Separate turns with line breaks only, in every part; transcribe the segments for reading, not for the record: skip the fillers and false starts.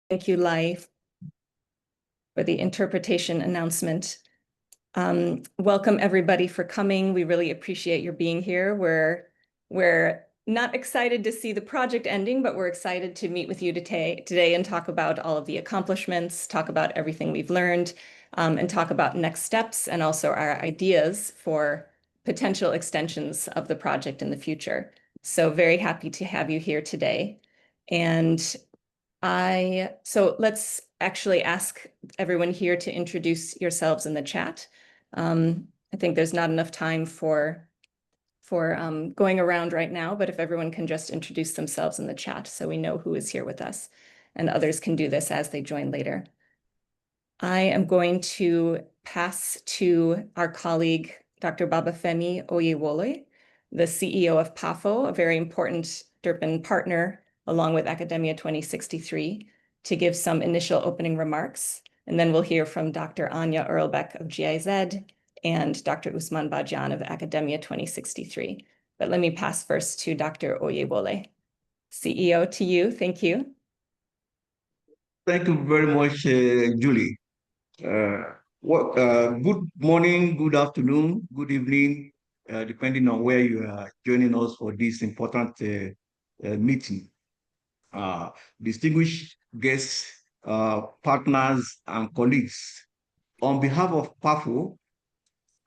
Thank you, Lai, for the interpretation announcement. Welcome everybody for coming. We really appreciate your being here. We're not excited to see the project ending, but we're excited to meet with you today and talk about all of the accomplishments, talk about everything we've learned, and talk about next steps and also our ideas for potential extensions of the project in the future. So very happy to have you here today. So let's actually ask everyone here to introduce yourselves in the chat. I think there's not enough time for going around right now, but if everyone can just introduce themselves in the chat so we know who is here with us, and others can do this as they join later. I am going to pass to our colleague, Dr. Babafemi Oyewole, the CEO of PAFO, a very important DERPIn partner, along with Academia 2063, to give some initial opening remarks. And then we'll hear from Dr. Anya Earlbeck of GIZ and Dr. Usman Bajan of Academia 2063. But let me pass first to Dr. Oyewole. CEO, to you. Thank you.
Thank you very much, Julie. Good morning, good afternoon, good evening, depending on where you are joining us for this important meeting. Distinguished guests, partners, and colleagues, on behalf of PAFO,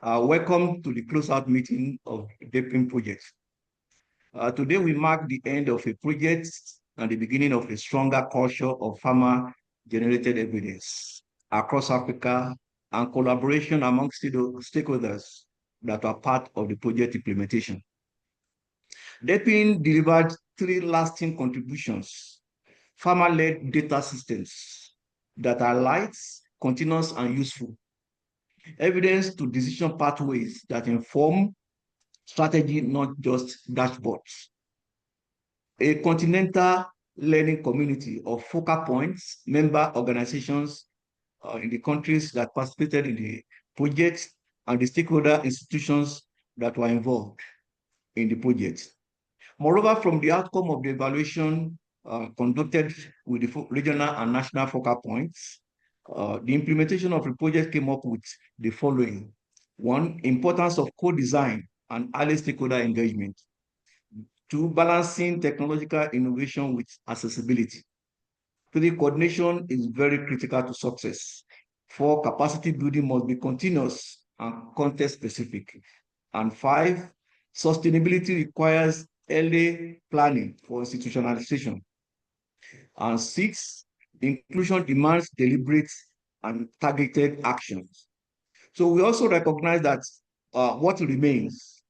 welcome to the closeout meeting of the DERPIn project. Today, we mark the end of a project and the beginning of a stronger culture of farmer-generated evidence across Africa and collaboration among stakeholders that are part of the project implementation. DERPIn delivered 3 lasting contributions: farmer-led data systems that are light, continuous, and useful; evidence to decision pathways that inform strategy, not just dashboards; a continental learning community of focal points, member organizations in the countries that participated in the project, and the stakeholder institutions that were involved in the project. Moreover, from the outcome of the evaluation conducted with the regional and national focal points, the implementation of the project came up with the following: 1, importance of co-design and early stakeholder engagement; 2, balancing technological innovation with accessibility; 3, coordination is very critical to success; 4, capacity building must be continuous and context-specific; and 5, sustainability requires early planning for institutionalization; and 6, inclusion demands deliberate and targeted actions. So we also recognize that what remains: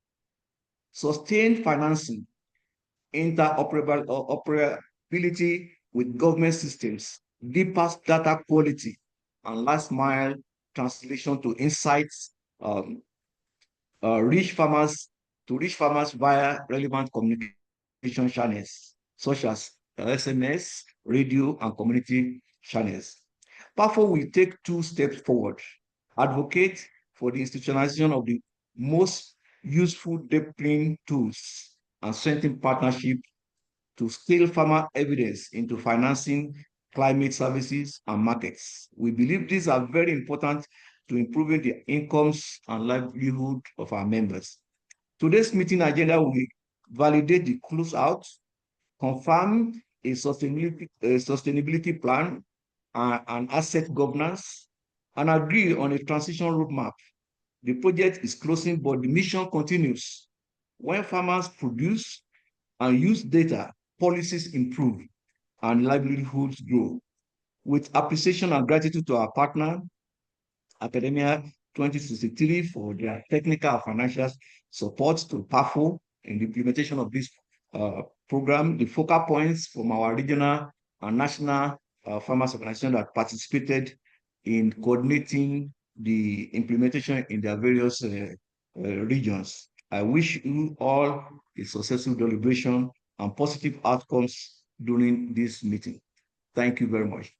sustained financing, interoperability with government systems, deeper data quality, and last mile translation to insights, reach farmers via relevant communication channels, such as SMS, radio, and community channels. PAFO will take 2 steps forward: advocate for the institutionalization of the most useful DERPIn tools and strengthen partnership to scale farmer evidence into financing, climate services, and markets. We believe these are very important to improving the incomes and livelihood of our members. Today's meeting agenda will validate the closeout, confirm a sustainability plan and asset governance, and agree on a transition roadmap. The project is closing, but the mission continues. When farmers produce and use data, policies improve and livelihoods grow. With appreciation and gratitude to our partner, Academia 2063, for their technical and financial support to PAFO in the implementation of this program, the focal points from our regional and national farmers organizations that participated in coordinating the implementation in their various regions. I wish you all a successful deliberation and positive outcomes during this meeting. Thank you very much.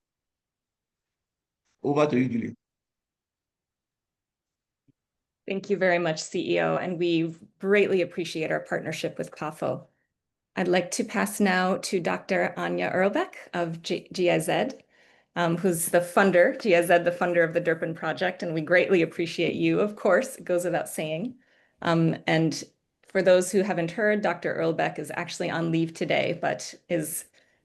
Over to you, Julie.
Thank you very much, CEO, and we greatly appreciate our partnership with PAFO. I'd like to pass now to Dr. Anya Earlbeck of GIZ. who's the funder, GIZ, the funder of the DERPIn project, and we greatly appreciate you, of course, it goes without saying. And for those who haven't heard, Dr. Erlbeck is actually on leave today, but is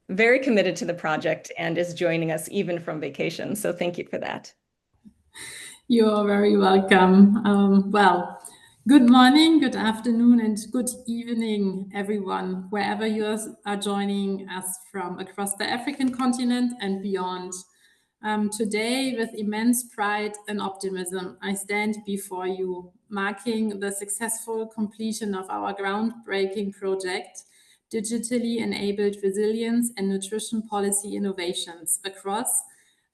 very committed to the project and is joining us even from vacation. So thank you for that.
You are very welcome. Well, good morning, good afternoon, and good evening, everyone, wherever you are joining us from across the African continent and beyond. Today, with immense pride and optimism, I stand before you, marking the successful completion of our groundbreaking project, Digitally Enabled Resilience and Nutrition Policy Innovations, across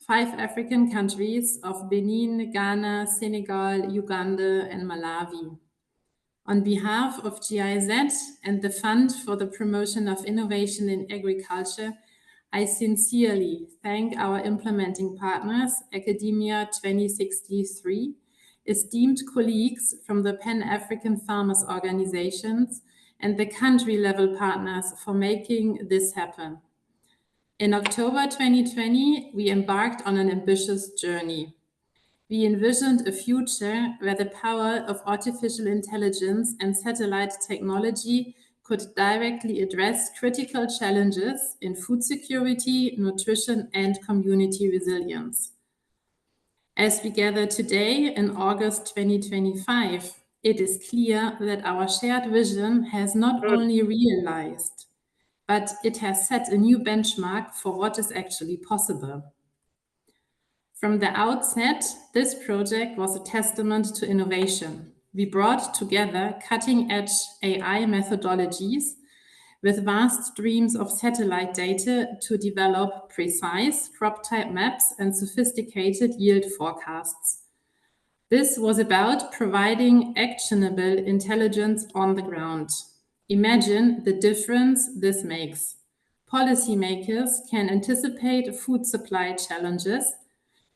5 African countries of Benin, Ghana, Senegal, Uganda, and Malawi. On behalf of GIZ and the Fund for the Promotion of Innovation in Agriculture, I sincerely thank our implementing partners, Academia 2063, esteemed colleagues from the Pan-African Farmers Organizations, and the country-level partners for making this happen. In October 2020, we embarked on an ambitious journey. We envisioned a future where the power of artificial intelligence and satellite technology could directly address critical challenges in food security, nutrition, and community resilience. As we gather today in August 2025, it is clear that our shared vision has not only realized, but it has set a new benchmark for what is actually possible. From the outset, this project was a testament to innovation. We brought together cutting-edge AI methodologies with vast streams of satellite data to develop precise crop type maps and sophisticated yield forecasts. This was about providing actionable intelligence on the ground. Imagine the difference this makes. Policymakers can anticipate food supply challenges,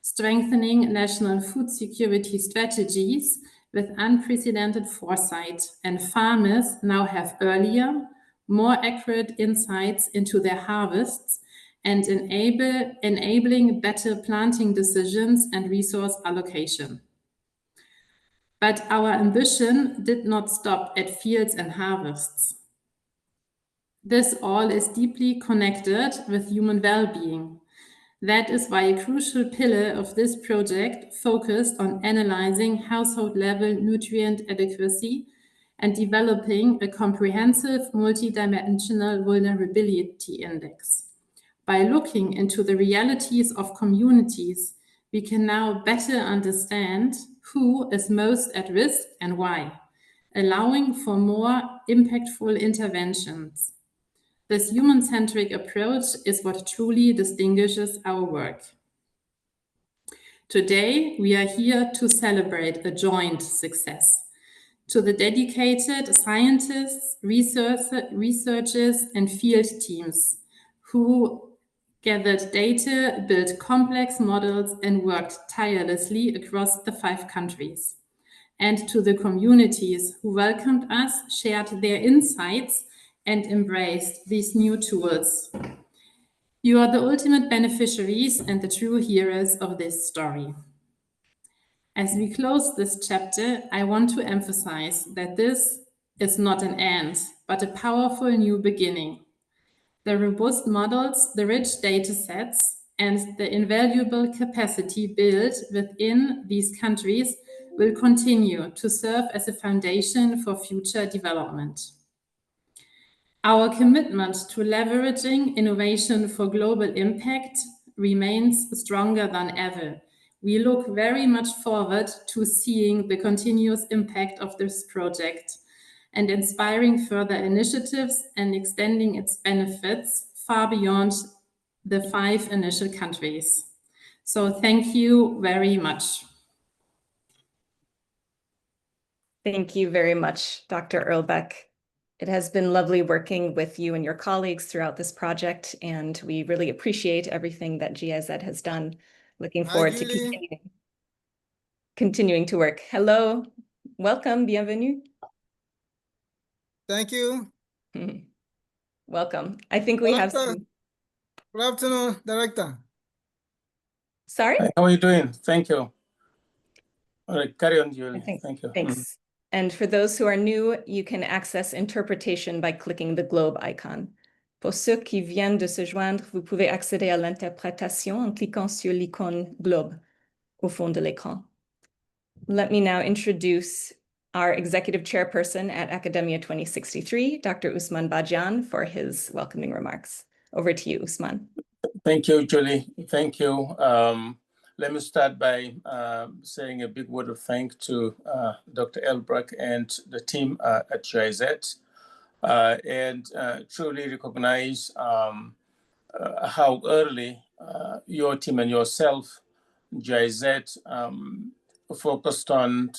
strengthening national food security strategies with unprecedented foresight, and farmers now have earlier, more accurate insights into their harvests and enabling better planting decisions and resource allocation. But our ambition did not stop at fields and harvests. This all is deeply connected with human well-being. That is why a crucial pillar of this project focused on analyzing household-level nutrient adequacy and developing a comprehensive multidimensional vulnerability index. By looking into the realities of communities, we can now better understand who is most at risk and why, allowing for more impactful interventions. This human-centric approach is what truly distinguishes our work. Today, we are here to celebrate a joint success. To the dedicated scientists, researchers, and field teams who gathered data, built complex models, and worked tirelessly across the 5 countries. And to the communities who welcomed us, shared their insights, and embraced these new tools. You are the ultimate beneficiaries and the true heroes of this story. As we close this chapter, I want to emphasize that this is not an end, but a powerful new beginning. The robust models, the rich data sets, and the invaluable capacity built within these countries will continue to serve as a foundation for future development. Our commitment to leveraging innovation for global impact remains stronger than ever. We look very much forward to seeing the continuous impact of this project and inspiring further initiatives and extending its benefits far beyond the 5 initial countries. So thank you very much.
Thank you very much, Dr. Erlbeck. It has been lovely working with you and your colleagues throughout this project, and we really appreciate everything that GIZ has done. Looking forward to continuing to work. Hello, welcome, bienvenue.
Thank you.
Welcome. I think we have some...
Good afternoon, Director.
Sorry?
Hi, how are you doing? Thank you. All right, carry on, Julie. Thank you.
Thanks. And for those who are new, you can access interpretation by clicking the globe icon. Pour ceux qui viennent de se joindre, vous pouvez accéder à l'interprétation en cliquant sur l'icône globe au fond de l'écran. Let me now introduce our executive chairperson at Academia 2063, Dr. Usman Badian, for his welcoming remarks. Over to you, Usman.
Thank you, Julie. Thank you. Let me start by saying a big word of thanks to Dr. Elbrecht and the team at GIZ, and truly recognize how early your team and yourself, GIZ, focused on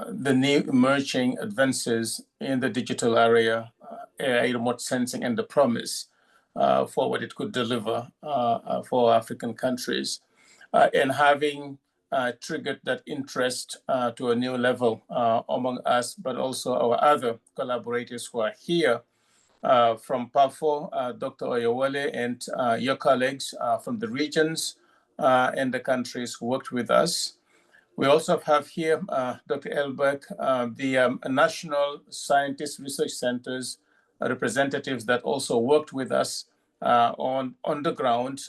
the new emerging advances in the digital area, AI, remote sensing, and the promise for what it could deliver for African countries. And having triggered that interest to a new level among us, but also our other collaborators who are here from PAFO, Dr. Oyewole, and your colleagues from the regions and the countries who worked with us. We also have here, Dr. Elbrecht, the National Scientist Research Centers representatives that also worked with us on the ground.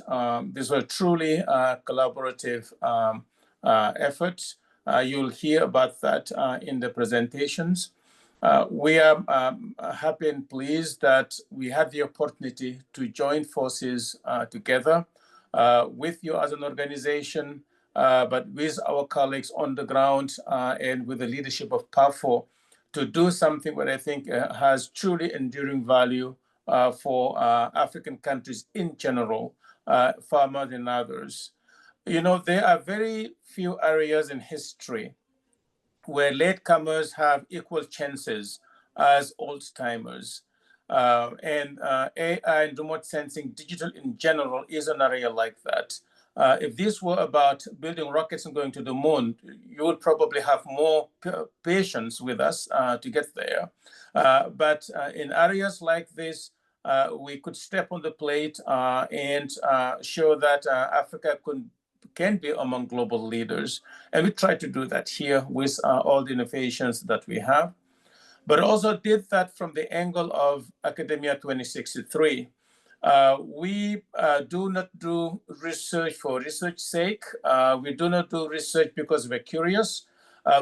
These were truly collaborative efforts. You'll hear about that in the presentations. We are happy and pleased that we had the opportunity to join forces together with you as an organization, but with our colleagues on the ground and with the leadership of PAFO to do something that I think has truly enduring value for African countries in general, far more than others. You know, there are very few areas in history where latecomers have equal chances as old-timers. And AI and remote sensing, digital in general, is an area like that. If this were about building rockets and going to the moon, you would probably have more patience with us to get there. But in areas like this, we could step on the plate and show that Africa can be among global leaders. And we try to do that here with all the innovations that we have, but also did that from the angle of Academia 2063. We do not do research for research's sake. We do not do research because we're curious.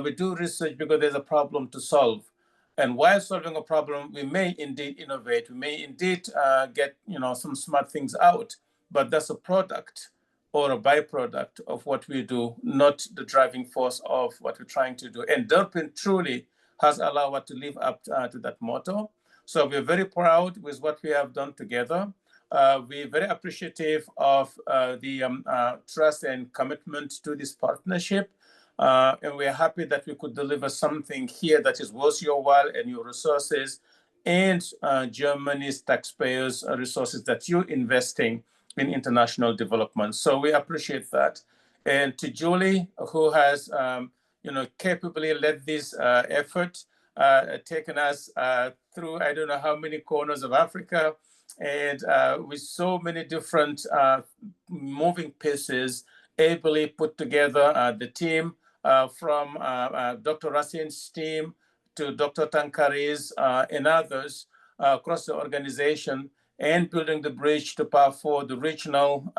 We do research because there's a problem to solve. And while solving a problem, we may indeed innovate. We may indeed get some smart things out, but that's a product or a byproduct of what we do, not the driving force of what we're trying to do. And DERPIn truly has allowed us to live up to that motto. So we're very proud with what we have done together. We're very appreciative of the trust and commitment to this partnership. And we're happy that we could deliver something here that is worth your while and your resources and Germany's taxpayers' resources that you're investing in international development. So we appreciate that. And to Julie, who has capably led this effort, taken us through I don't know how many corners of Africa, and with so many different moving pieces, ably put together the team from Dr. Racine's team to Dr. Tankari's and others across the organization, and building the bridge to PAFO, the regional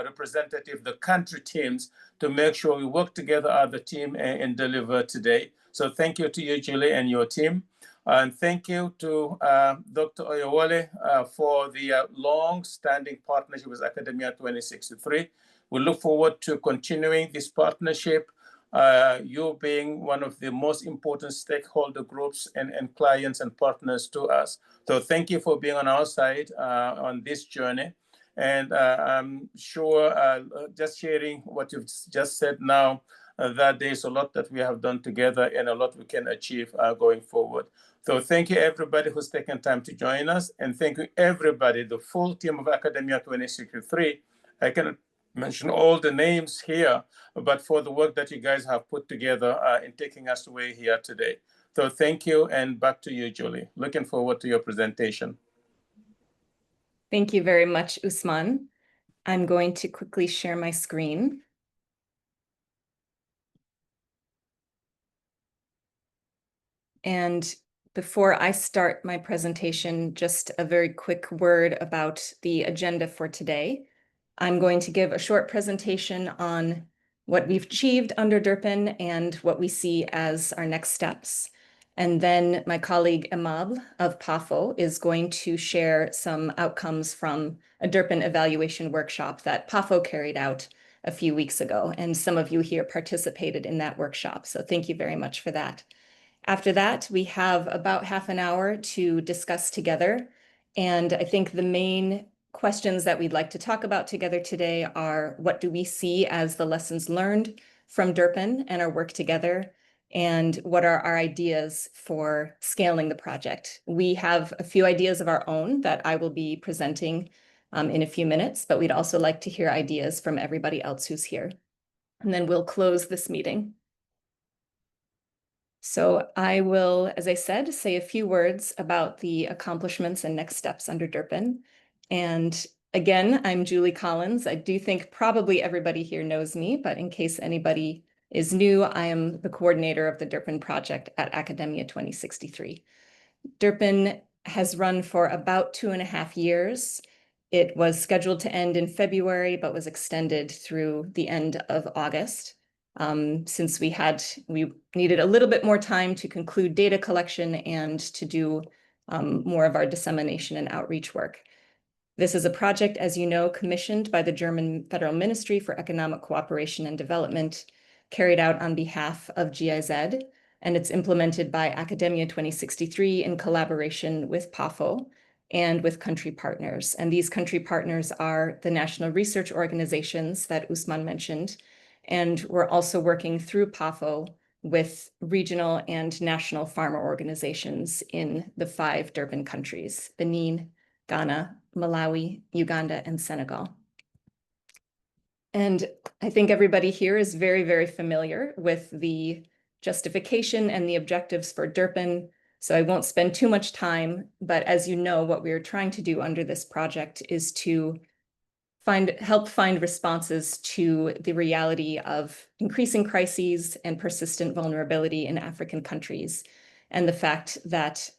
representative, the country teams, to make sure we work together as a team and deliver today. So thank you to you, Julie, and your team. And thank you to Dr. Oyewole for the long-standing partnership with Academia 2063. We look forward to continuing this partnership, you being one of the most important stakeholder groups and clients and partners to us. So thank you for being on our side on this journey. And I'm sure just sharing what you've just said now, that there's a lot that we have done together and a lot we can achieve going forward. So thank you everybody who's taken time to join us. And thank you everybody, the full team of Academia 2063. I cannot mention all the names here, but for the work that you guys have put together in taking us away here today. So thank you, and back to you, Julie. Looking forward to your presentation.
Thank you very much, Usman. I'm going to quickly share my screen. And before I start my presentation, just a very quick word about the agenda for today. I'm going to give a short presentation on what we've achieved under DERPIn and what we see as our next steps. And then my colleague Amable of PAFO is going to share some outcomes from a DERPIn evaluation workshop that PAFO carried out a few weeks ago. And some of you here participated in that workshop. So thank you very much for that. After that, we have about half an hour to discuss together. And I think the main questions that we'd like to talk about together today are, what do we see as the lessons learned from DERPIn and our work together? And what are our ideas for scaling the project? We have a few ideas of our own that I will be presenting in a few minutes, but we'd also like to hear ideas from everybody else who's here. And then we'll close this meeting. So I will, as I said, say a few words about the accomplishments and next steps under DERPIn. And again, I'm Julie Collins. I do think probably everybody here knows me, but in case anybody is new, I am the coordinator of the DERPIn project at Academia 2063. DERPIn has run for about 2.5 years. It was scheduled to end in February, but was extended through the end of August. Since we needed a little bit more time to conclude data collection and to do more of our dissemination and outreach work. This is a project, as you know, commissioned by the German Federal Ministry for Economic Cooperation and Development, carried out on behalf of GIZ, and it's implemented by Academia 2063 in collaboration with PAFO and with country partners. And these country partners are the national research organizations that Usman mentioned, and we're also working through PAFO with regional and national farmer organizations in the 5 DERPIn countries: Benin, Ghana, Malawi, Uganda, and Senegal. And I think everybody here is very, very familiar with the justification and the objectives for DERPIn, so I won't spend too much time, but as you know, what we are trying to do under this project is to help find responses to the reality of increasing crises and persistent vulnerability in African countries, and the fact that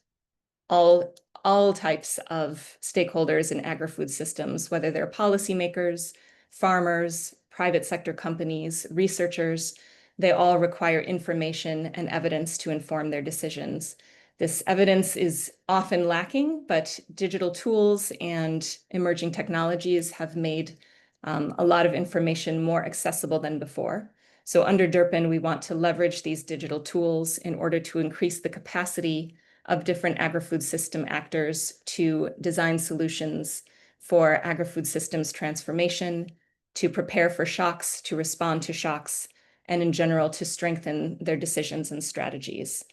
all types of stakeholders in agri-food systems, whether they're policymakers, farmers, private sector companies, researchers, they all require information and evidence to inform their decisions. This evidence is often lacking, but digital tools and emerging technologies have made a lot of information more accessible than before. So under DERPIn, we want to leverage these digital tools in order to increase the capacity of different agri-food system actors to design solutions for agri-food systems transformation, to prepare for shocks, to respond to shocks, and in general, to strengthen their decisions and strategies.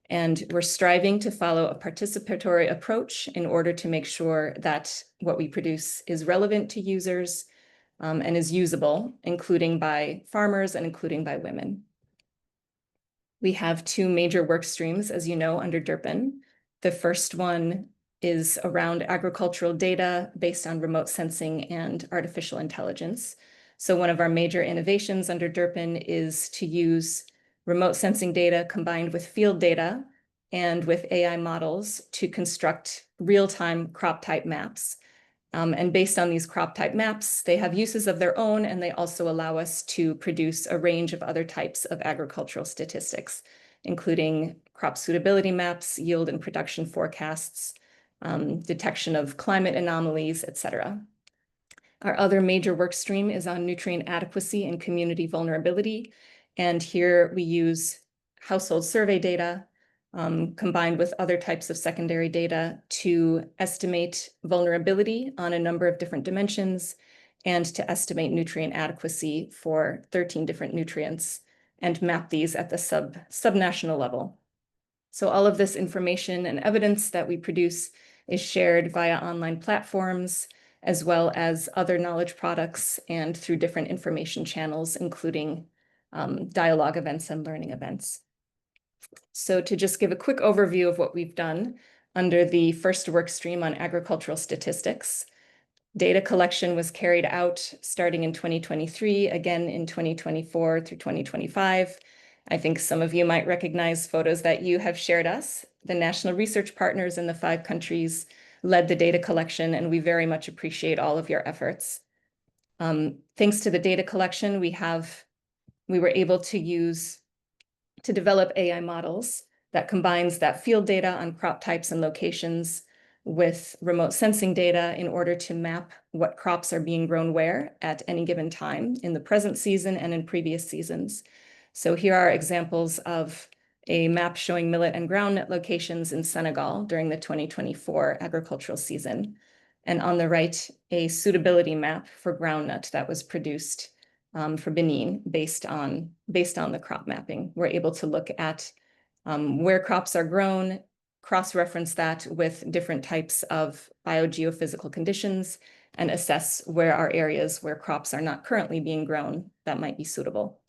And we're striving to follow a participatory approach in order to make sure that what we produce is relevant to users and is usable, including by farmers and including by women. We have 2 major work streams, as you know, under DERPIn. The first one is around agricultural data based on remote sensing and artificial intelligence. So one of our major innovations under DERPIn is to use remote sensing data combined with field data and with AI models to construct real-time crop type maps. And based on these crop type maps, they have uses of their own, and they also allow us to produce a range of other types of agricultural statistics, including crop suitability maps, yield and production forecasts, detection of climate anomalies, etc. Our other major work stream is on nutrient adequacy and community vulnerability. And here we use household survey data combined with other types of secondary data to estimate vulnerability on a number of different dimensions and to estimate nutrient adequacy for 13 different nutrients and map these at the subnational level. So all of this information and evidence that we produce is shared via online platforms, as well as other knowledge products and through different information channels, including dialogue events and learning events. So to just give a quick overview of what we've done under the first work stream on agricultural statistics, data collection was carried out starting in 2023, again in 2024 through 2025, I think some of you might recognize photos that you have shared us. The national research partners in the 5 countries led the data collection, and we very much appreciate all of your efforts. Thanks to the data collection, we were able to develop AI models that combines that field data on crop types and locations with remote sensing data in order to map what crops are being grown where at any given time in the present season and in previous seasons. So here are examples of a map showing millet and groundnut locations in Senegal during the 2024 agricultural season. And on the right, a suitability map for groundnut that was produced for Benin based on the crop mapping. We're able to look at where crops are grown, cross-reference that with different types of biogeophysical conditions, and assess where are areas where crops are not currently being grown that might be suitable.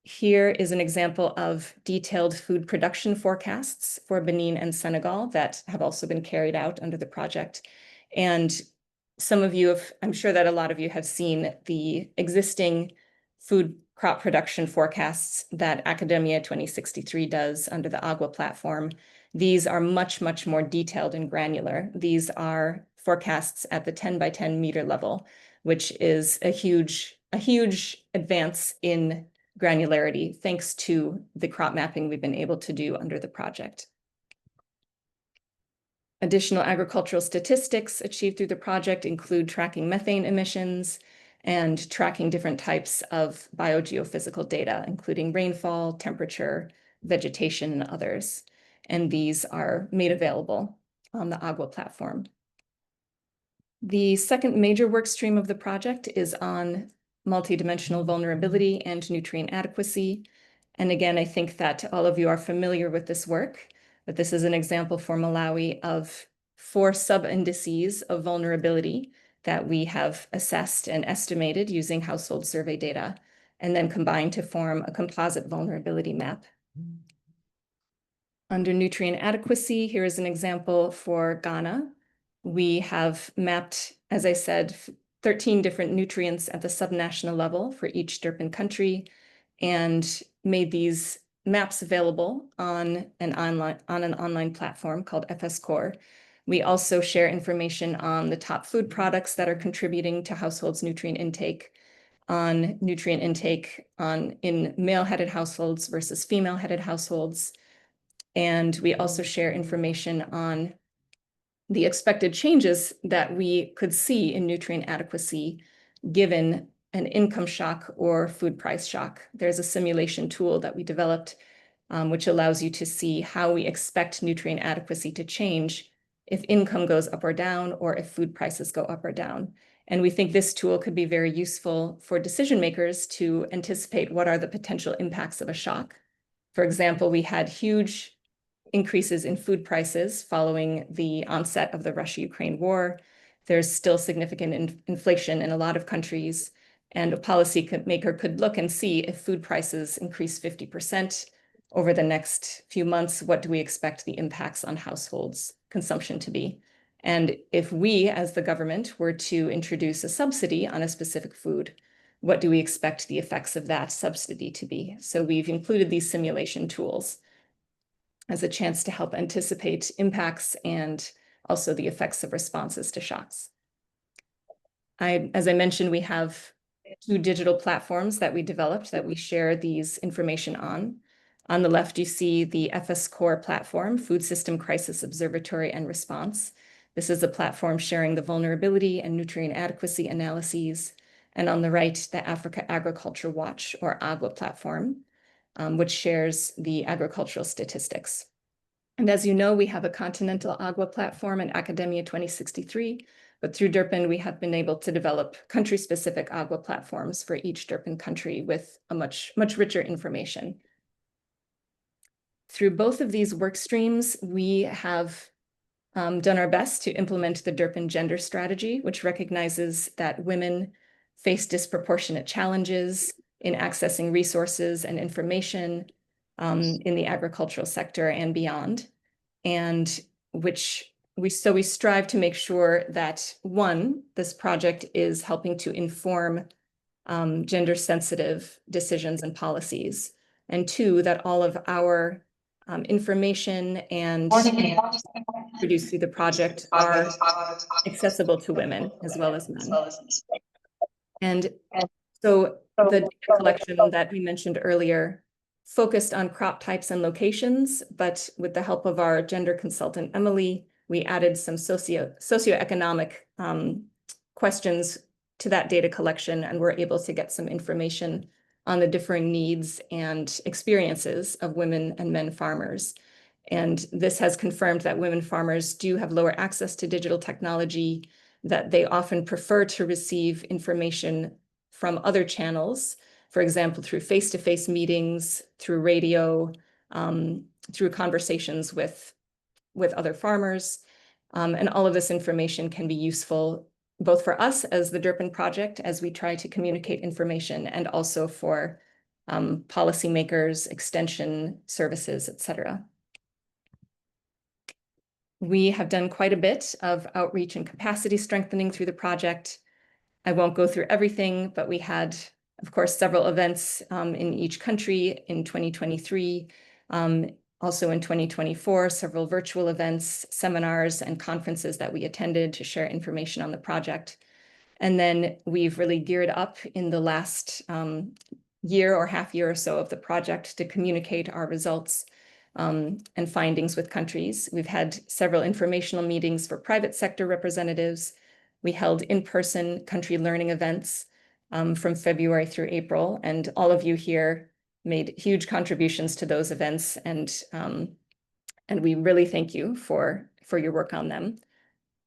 Here is an example of detailed food production forecasts for Benin and Senegal that have also been carried out under the project. And some of you have, I'm sure that a lot of you have seen the existing food crop production forecasts that Academia 2063 does under the Agua platform. These are much, much more detailed and granular. These are forecasts at the 10 by 10 meter level, which is a huge advance in granularity, thanks to the crop mapping we've been able to do under the project. Additional agricultural statistics achieved through the project include tracking methane emissions and tracking different types of biogeophysical data, including rainfall, temperature, vegetation, and others. And these are made available on the Agua platform. The second major work stream of the project is on multidimensional vulnerability and nutrient adequacy. And again, I think that all of you are familiar with this work, but this is an example for Malawi of 4 sub-indices of vulnerability that we have assessed and estimated using household survey data, and then combined to form a composite vulnerability map. Under nutrient adequacy, here is an example for Ghana. We have mapped, as I said, 13 different nutrients at the subnational level for each DERPIn country, and made these maps available on an online platform called FS Core. We also share information on the top food products that are contributing to households' nutrient intake, on nutrient intake in male-headed households versus female-headed households. And we also share information on the expected changes that we could see in nutrient adequacy given an income shock or food price shock. There's a simulation tool that we developed which allows you to see how we expect nutrient adequacy to change if income goes up or down, or if food prices go up or down. And we think this tool could be very useful for decision makers to anticipate what are the potential impacts of a shock. For example, we had huge increases in food prices following the onset of the Russia-Ukraine war. There's still significant inflation in a lot of countries, and a policymaker could look and see if food prices increase 50% over the next few months, what do we expect the impacts on households' consumption to be? And if we, as the government, were to introduce a subsidy on a specific food, what do we expect the effects of that subsidy to be? So we've included these simulation tools as a chance to help anticipate impacts and also the effects of responses to shocks. As I mentioned, we have 2 digital platforms that we developed that we share these information on. On the left, you see the FS Core platform, Food System Crisis Observatory and Response. This is a platform sharing the vulnerability and nutrient adequacy analyses. And on the right, the Africa Agriculture Watch, or AGWA platform, which shares the agricultural statistics. And as you know, we have a continental AGWA platform in Academia 2063, but through DERPIn, we have been able to develop country-specific AGWA platforms for each DERPIn country with a much richer information. Through both of these work streams, we have done our best to implement the DERPIn gender strategy, which recognizes that women face disproportionate challenges in accessing resources and information in the agricultural sector and beyond, and we strive to make sure that, one, this project is helping to inform gender-sensitive decisions and policies. and two, that all of our information and produced through the project are accessible to women as well as men. And so the data collection that we mentioned earlier focused on crop types and locations, but with the help of our gender consultant, Emily, we added some socioeconomic questions to that data collection, and we're able to get some information on the differing needs and experiences of women and men farmers. And this has confirmed that women farmers do have lower access to digital technology, that they often prefer to receive information from other channels, for example, through face-to-face meetings, through radio, through conversations with other farmers. And all of this information can be useful both for us as the DERPIn project, as we try to communicate information, and also for policymakers, extension services, et cetera. We have done quite a bit of outreach and capacity strengthening through the project. I won't go through everything, but we had, of course, several events in each country in 2023. Also in 2024, several virtual events, seminars, and conferences that we attended to share information on the project. And then we've really geared up in the last year or half year or so of the project to communicate our results and findings with countries. We've had several informational meetings for private sector representatives. We held in-person country learning events from February through April, and all of you here made huge contributions to those events, and we really thank you for your work on them.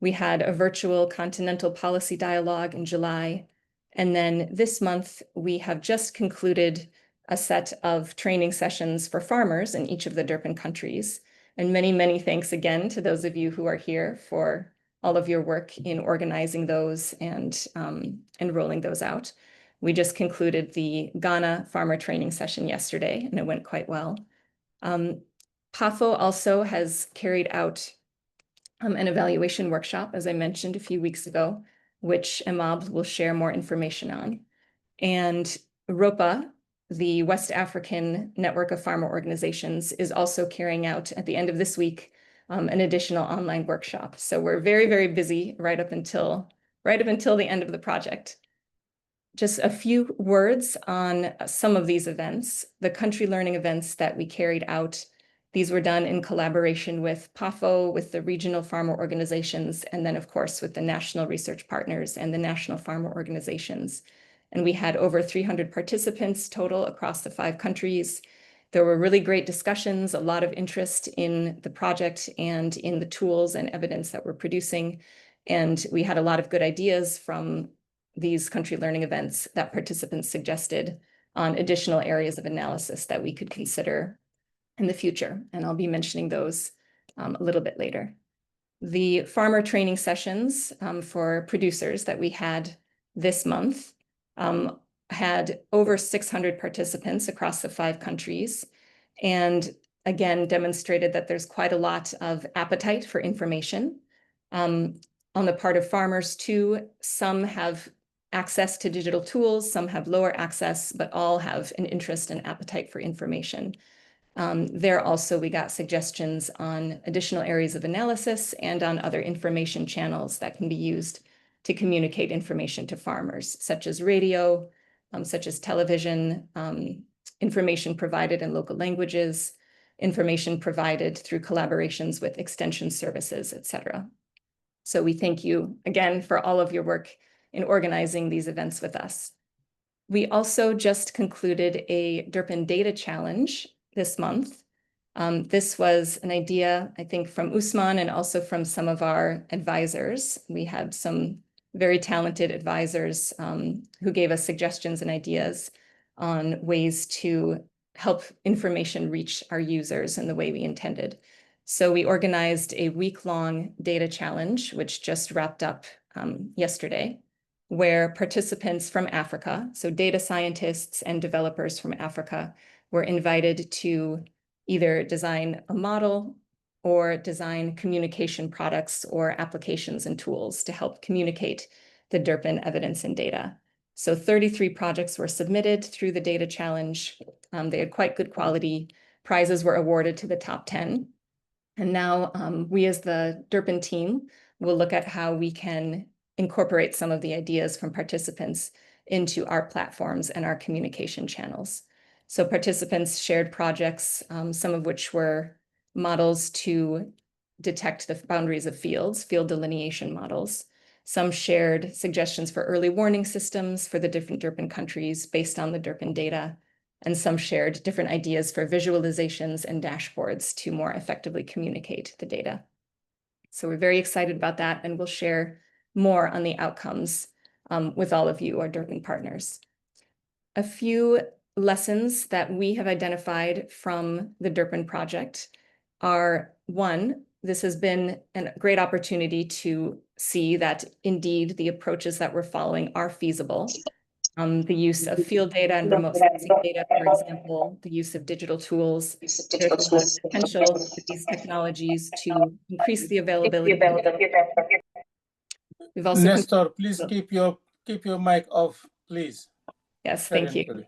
We had a virtual continental policy dialogue in July, and then this month we have just concluded a set of training sessions for farmers in each of the DERPIn countries. And many, many thanks again to those of you who are here for all of your work in organizing those and rolling those out. We just concluded the Ghana farmer training session yesterday, and it went quite well. PAFO also has carried out an evaluation workshop, as I mentioned a few weeks ago, which Emab will share more information on. And ROPA, the West African Network of Farmer Organizations, is also carrying out at the end of this week an additional online workshop. So we're very, very busy right up until the end of the project. Just a few words on some of these events. The country learning events that we carried out, these were done in collaboration with PAFO, with the regional farmer organizations, and then of course with the national research partners and the national farmer organizations. And we had over 300 participants total across the 5 countries. There were really great discussions, a lot of interest in the project and in the tools and evidence that we're producing. And we had a lot of good ideas from these country learning events that participants suggested on additional areas of analysis that we could consider in the future. And I'll be mentioning those a little bit later. The farmer training sessions for producers that we had this month had over 600 participants across the 5 countries, and again demonstrated that there's quite a lot of appetite for information on the part of farmers too. Some have access to digital tools, some have lower access, but all have an interest and appetite for information. There also we got suggestions on additional areas of analysis and on other information channels that can be used to communicate information to farmers, such as radio, such as television, information provided in local languages, information provided through collaborations with extension services, et cetera. So we thank you again for all of your work in organizing these events with us. We also just concluded a DERPIn data challenge this month. This was an idea, I think, from Usman and also from some of our advisors. We had some very talented advisors who gave us suggestions and ideas on ways to help information reach our users in the way we intended. So we organized a week-long data challenge, which just wrapped up yesterday, where participants from Africa, so data scientists and developers from Africa, were invited to either design a model or design communication products or applications and tools to help communicate the DERPIn evidence and data. So 33 projects were submitted through the data challenge. They had quite good quality. Prizes were awarded to the top 10. And now we as the DERPIn team will look at how we can incorporate some of the ideas from participants into our platforms and our communication channels. So participants shared projects, some of which were models to detect the boundaries of fields, field delineation models. Some shared suggestions for early warning systems for the different DERPIn countries based on the DERPIn data. And some shared different ideas for visualizations and dashboards to more effectively communicate the data. So we're very excited about that, and we'll share more on the outcomes with all of you, our DERPIn partners. A few lessons that we have identified from the DERPIn project are, one, this has been a great opportunity to see that indeed the approaches that we're following are feasible. The use of field data and remote sensing data, for example, the use of digital tools. There's a lot of potential for these technologies to increase the availability. We've also
Nestor, please keep your mic off, please.
Yes, thank you.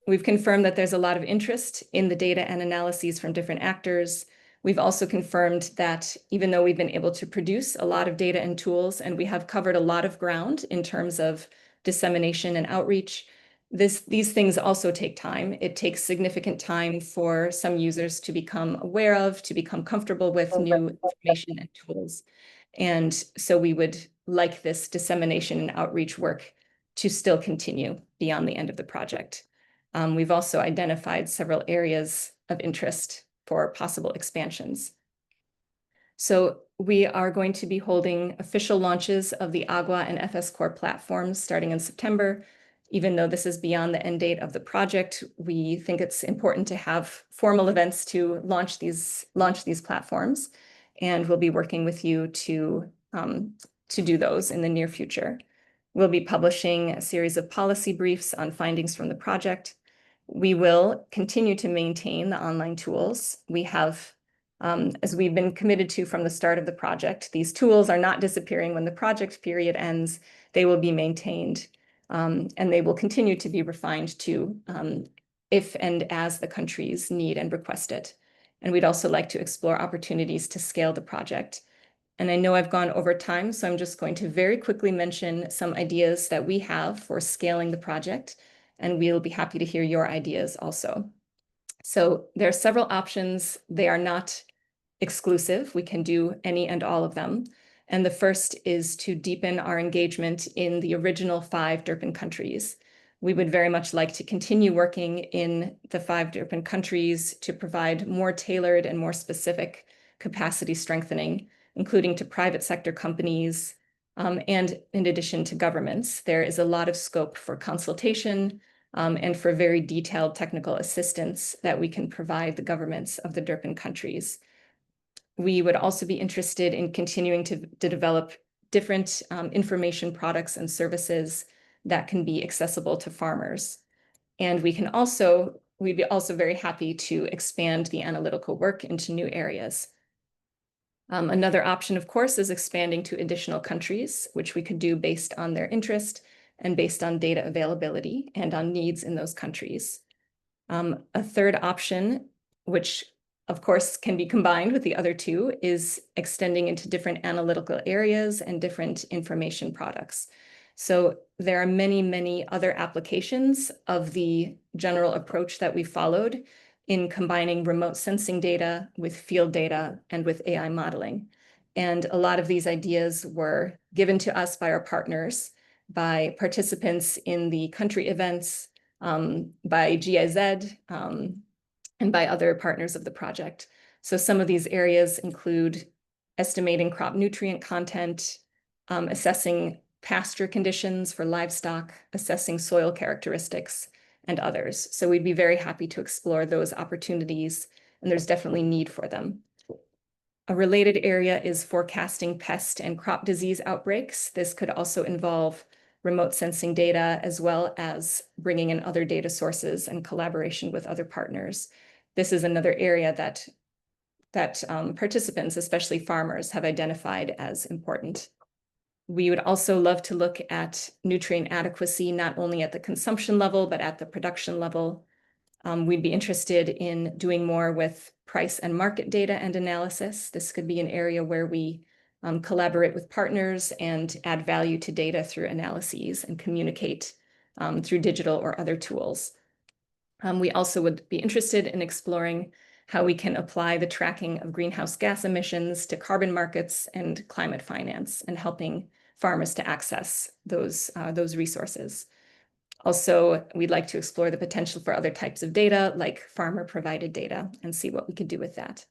We've confirmed that there's a lot of interest in the data and analyses from different actors. We've also confirmed that even though we've been able to produce a lot of data and tools, and we have covered a lot of ground in terms of dissemination and outreach, these things also take time. It takes significant time for some users to become aware of, to become comfortable with new information and tools. And so we would like this dissemination and outreach work to still continue beyond the end of the project. We've also identified several areas of interest for possible expansions. So we are going to be holding official launches of the Agua and FS Core platforms starting in September. Even though this is beyond the end date of the project, we think it's important to have formal events to launch these platforms, and we'll be working with you to do those in the near future. We'll be publishing a series of policy briefs on findings from the project. We will continue to maintain the online tools. We have, as we've been committed to from the start of the project, these tools are not disappearing when the project period ends. They will be maintained, and they will continue to be refined to if and as the countries need and request it. And we'd also like to explore opportunities to scale the project. And I know I've gone over time, so I'm just going to very quickly mention some ideas that we have for scaling the project, and we'll be happy to hear your ideas also. So there are several options. They are not exclusive. We can do any and all of them. And the first is to deepen our engagement in the original 5 DERPIn countries. We would very much like to continue working in the 5 DERPIn countries to provide more tailored and more specific capacity strengthening, including to private sector companies, and in addition to governments. There is a lot of scope for consultation and for very detailed technical assistance that we can provide the governments of the DERPIn countries. We would also be interested in continuing to develop different information products and services that can be accessible to farmers. And we'd be also very happy to expand the analytical work into new areas. Another option, of course, is expanding to additional countries, which we could do based on their interest and based on data availability and on needs in those countries. A third option, which of course can be combined with the other two, is extending into different analytical areas and different information products. So there are many, many other applications of the general approach that we followed in combining remote sensing data with field data and with AI modeling. And a lot of these ideas were given to us by our partners, by participants in the country events, by GIZ, and by other partners of the project. So some of these areas include estimating crop nutrient content, assessing pasture conditions for livestock, assessing soil characteristics, and others. So we'd be very happy to explore those opportunities, and there's definitely need for them. A related area is forecasting pest and crop disease outbreaks. This could also involve remote sensing data, as well as bringing in other data sources and collaboration with other partners. This is another area that participants, especially farmers, have identified as important. We would also love to look at nutrient adequacy, not only at the consumption level, but at the production level. We'd be interested in doing more with price and market data and analysis. This could be an area where we collaborate with partners and add value to data through analyses and communicate through digital or other tools. We also would be interested in exploring how we can apply the tracking of greenhouse gas emissions to carbon markets and climate finance, and helping farmers to access those resources. Also, we'd like to explore the potential for other types of data, like farmer-provided data, and see what we could do with that.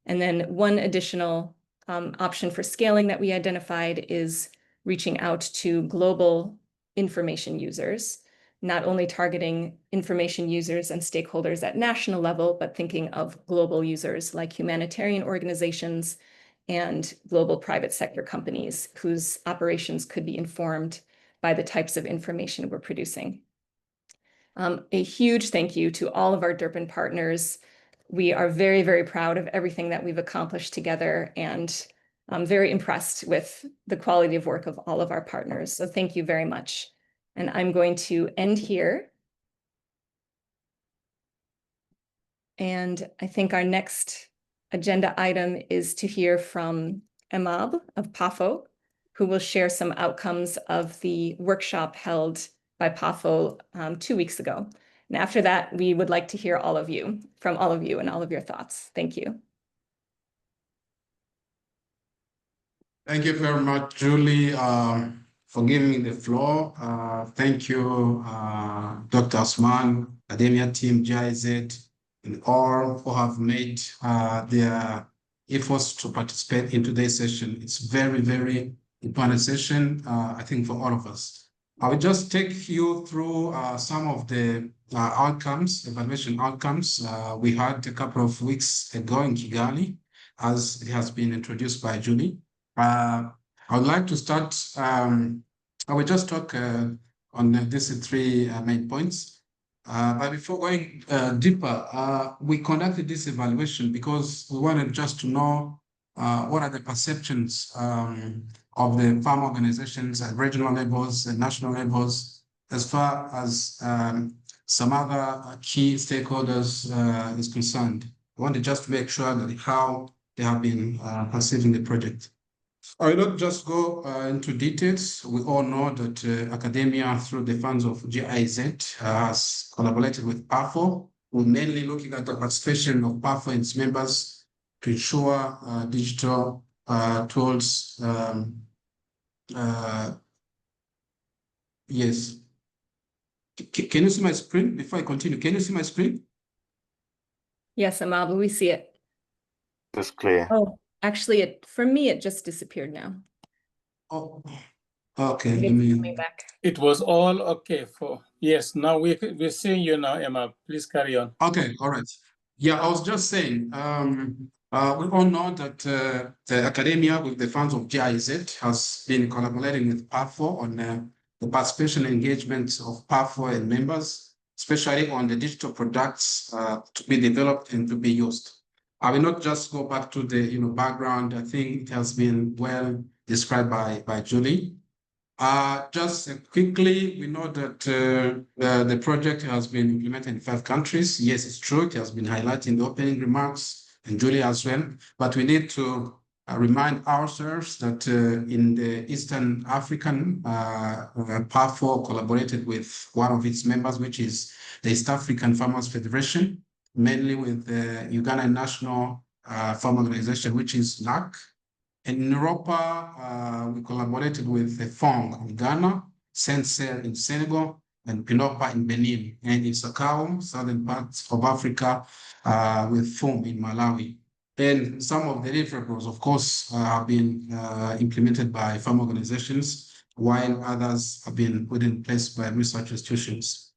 And then one additional option for scaling that we identified is reaching out to global information users, not only targeting information users and stakeholders at national level, but thinking of global users like humanitarian organizations and global private sector companies whose operations could be informed by the types of information we're producing. A huge thank you to all of our DERPIn partners. We are very, very proud of everything that we've accomplished together, and I'm very impressed with the quality of work of all of our partners. So thank you very much. And I'm going to end here. And I think our next agenda item is to hear from Emab of PAFO, who will share some outcomes of the workshop held by PAFO 2 weeks ago. And after that, we would like to hear from all of you and all of your thoughts. Thank you.
Thank you very much, Julie, for giving me the floor. Thank you, Dr. Osman, academia team, GIZ, and all who have made their efforts to participate in today's session. It's very, very important session, I think, for all of us. I will just take you through some of the outcomes, evaluation outcomes we had a couple of weeks ago in Kigali, as it has been introduced by Julie. I would like to start, I will just talk on these 3 main points. But before going deeper, we conducted this evaluation because we wanted just to know what are the perceptions of the farm organizations at regional levels and national levels, as far as some other key stakeholders is concerned. I want to just make sure that how they have been perceiving the project. I will not just go into details. We all know that academia, through the funds of GIZ, has collaborated with PAFO. We're mainly looking at the participation of PAFO and its members to ensure digital tools. Yes. Can you see my screen before I continue? Can you see my screen?
Yes, Emab, we see it.
It's clear.
Oh, actually, for me, it just disappeared now.
Oh, okay.
Maybe it's coming back.
It was all okay for, yes, now we're seeing you now, Emma. Please carry on.
Okay, all right. Yeah, I was just saying, we all know that the academia, with the funds of GIZ, has been collaborating with PAFO on the participation engagement of PAFO and members, especially on the digital products to be developed and to be used. I will not just go back to the background. I think it has been well described by Julie. Just quickly, we know that the project has been implemented in 5 countries. Yes, it's true. It has been highlighted in the opening remarks, and Julie as well. But we need to remind ourselves that in the Eastern African, PAFO collaborated with one of its members, which is the East African Farmers Federation, mainly with the Ugandan National Farm Organization, which is NAC. And in Europa, we collaborated with the FONG in Ghana, Sensei in Senegal, and Pinopa in Benin, and in Sakao, southern parts of Africa, with FOM in Malawi. And some of the deliverables, of course, have been implemented by farm organizations, while others have been put in place by research institutions.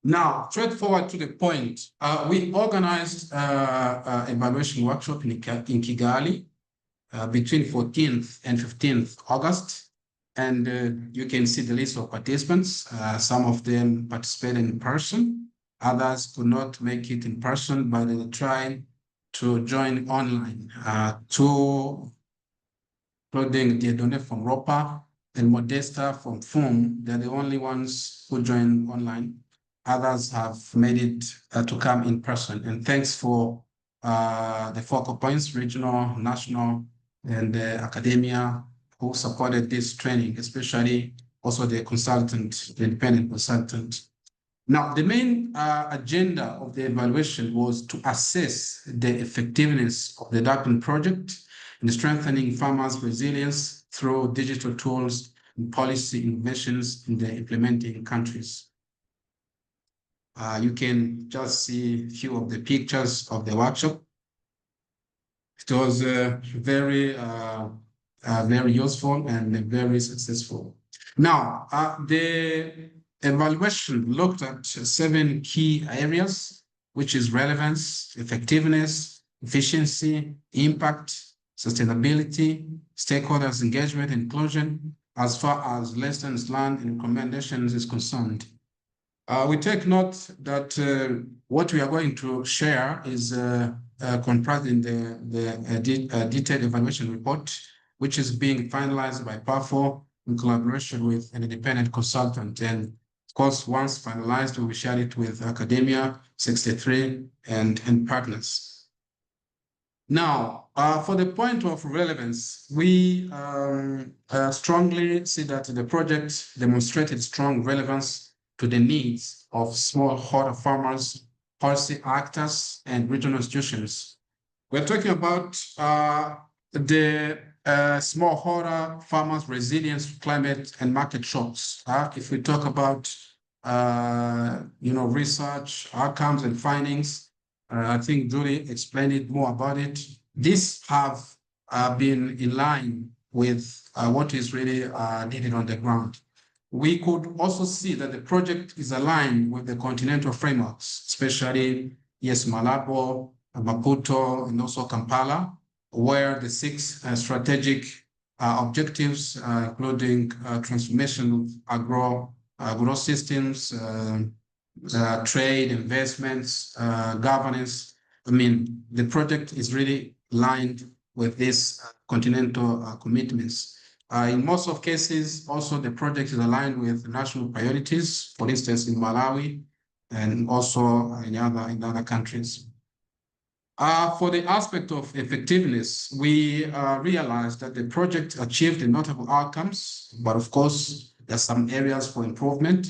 Now, straightforward to the point, we organized an evaluation workshop in Kigali between 14th and 15th August. And you can see the list of participants. Some of them participated in person. Others could not make it in person, but they tried to join online. 2, including Dieudonné from ROPA and Modesta from FOM, they're the only ones who joined online. others have made it to come in person. And thanks for the focal points, regional, national, and academia who supported this training, especially also the consultant, the independent consultant. Now, the main agenda of the evaluation was to assess the effectiveness of the DERPIn project in strengthening farmers' resilience through digital tools and policy innovations in the implementing countries. You can just see a few of the pictures of the workshop. It was very useful and very successful. Now, the evaluation looked at 7 key areas, which is relevance, effectiveness, efficiency, impact, sustainability, stakeholders engagement, inclusion, as far as lessons learned and recommendations is concerned. We take note that what we are going to share is comprised in the detailed evaluation report, which is being finalized by PAFO in collaboration with an independent consultant. And of course, once finalized, we will share it with academia, 63, and partners. Now, for the point of relevance, we strongly see that the project demonstrated strong relevance to the needs of smallholder farmers, policy actors, and regional institutions. We're talking about the smallholder farmers' resilience to climate and market shocks. If we talk about research, outcomes, and findings, I think Julie explained it more about it. These have been in line with what is really needed on the ground. We could also see that the project is aligned with the continental frameworks, especially Malabo, Maputo, and also Kampala, where the 6 strategic objectives, including transformation of agro systems, trade, investments, governance. I mean, the project is really aligned with these continental commitments. In most of cases, also the project is aligned with national priorities, for instance, in Malawi and also in other countries. For the aspect of effectiveness, we realized that the project achieved notable outcomes, but of course, there are some areas for improvement.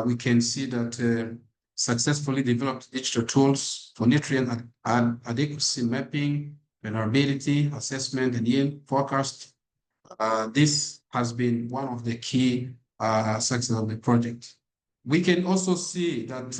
We can see that successfully developed digital tools for nutrient adequacy mapping, vulnerability assessment, and yield forecast. This has been one of the key success of the project. We can also see that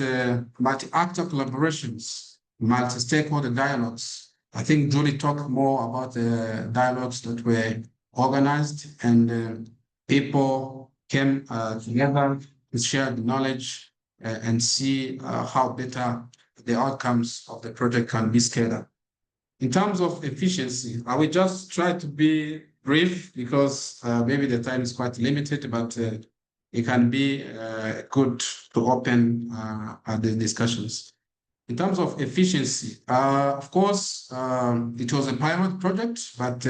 multi-actor collaborations, multi-stakeholder dialogues. I think Julie talked more about the dialogues that were organized and people came together to share the knowledge and see how better the outcomes of the project can be scaled up. In terms of efficiency, I will just try to be brief because maybe the time is quite limited, but it can be good to open the discussions. In terms of efficiency, of course, it was a pilot project, but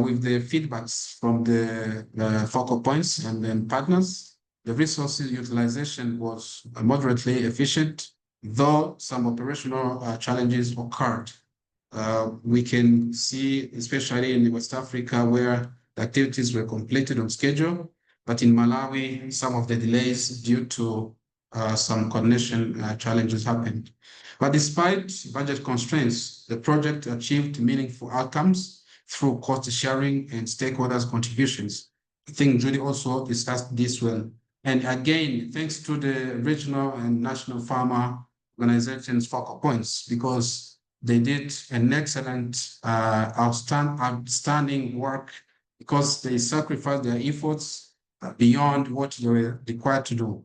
with the feedbacks from the focal points and then partners, the resources utilization was moderately efficient, though some operational challenges occurred. We can see, especially in West Africa, where the activities were completed on schedule, but in Malawi, some of the delays due to some coordination challenges happened. But despite budget constraints, the project achieved meaningful outcomes through cost sharing and stakeholders' contributions. I think Judy also discussed this well. And again, thanks to the regional and national farmer organizations' focal points, because they did an excellent, outstanding work, because they sacrificed their efforts beyond what they were required to do.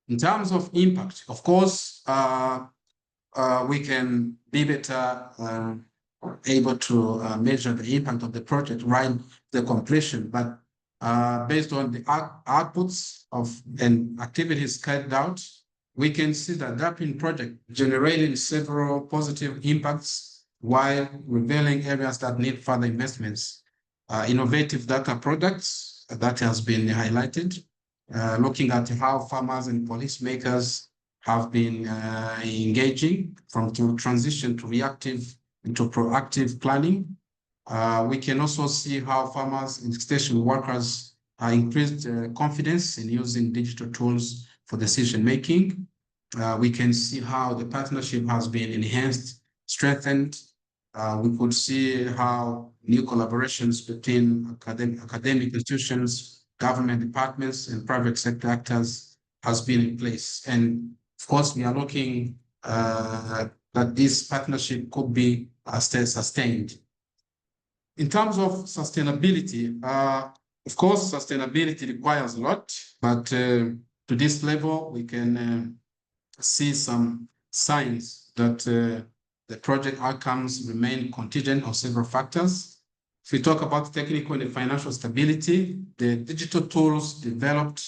In terms of impact, of course, we can be better able to measure the impact of the project right the completion, but based on the outputs of and activities carried out, we can see that DERPIn project generated several positive impacts while revealing areas that need further investments. Innovative data products that has been highlighted, looking at how farmers and policymakers have been engaging from to transition to reactive into proactive planning. We can also see how farmers and extension workers increased confidence in using digital tools for decision making. We can see how the partnership has been enhanced, strengthened. We could see how new collaborations between academic institutions, government departments, and private sector actors has been in place. And of course, we are looking that this partnership could be sustained. In terms of sustainability, of course, sustainability requires a lot, but to this level, we can see some signs that the project outcomes remain contingent on several factors. If we talk about technical and financial stability, the digital tools developed,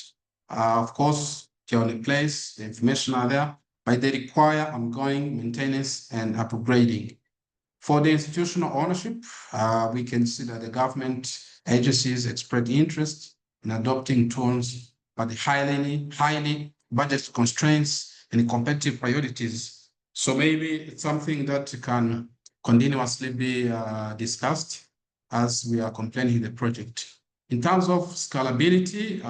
of course, they're in place, the information are there, but they require ongoing maintenance and upgrading. For the institutional ownership, we can see that the government agencies express interest in adopting tools, but the highly budget constraints and competitive priorities. So maybe it's something that can continuously be discussed as we are completing the project. In terms of scalability,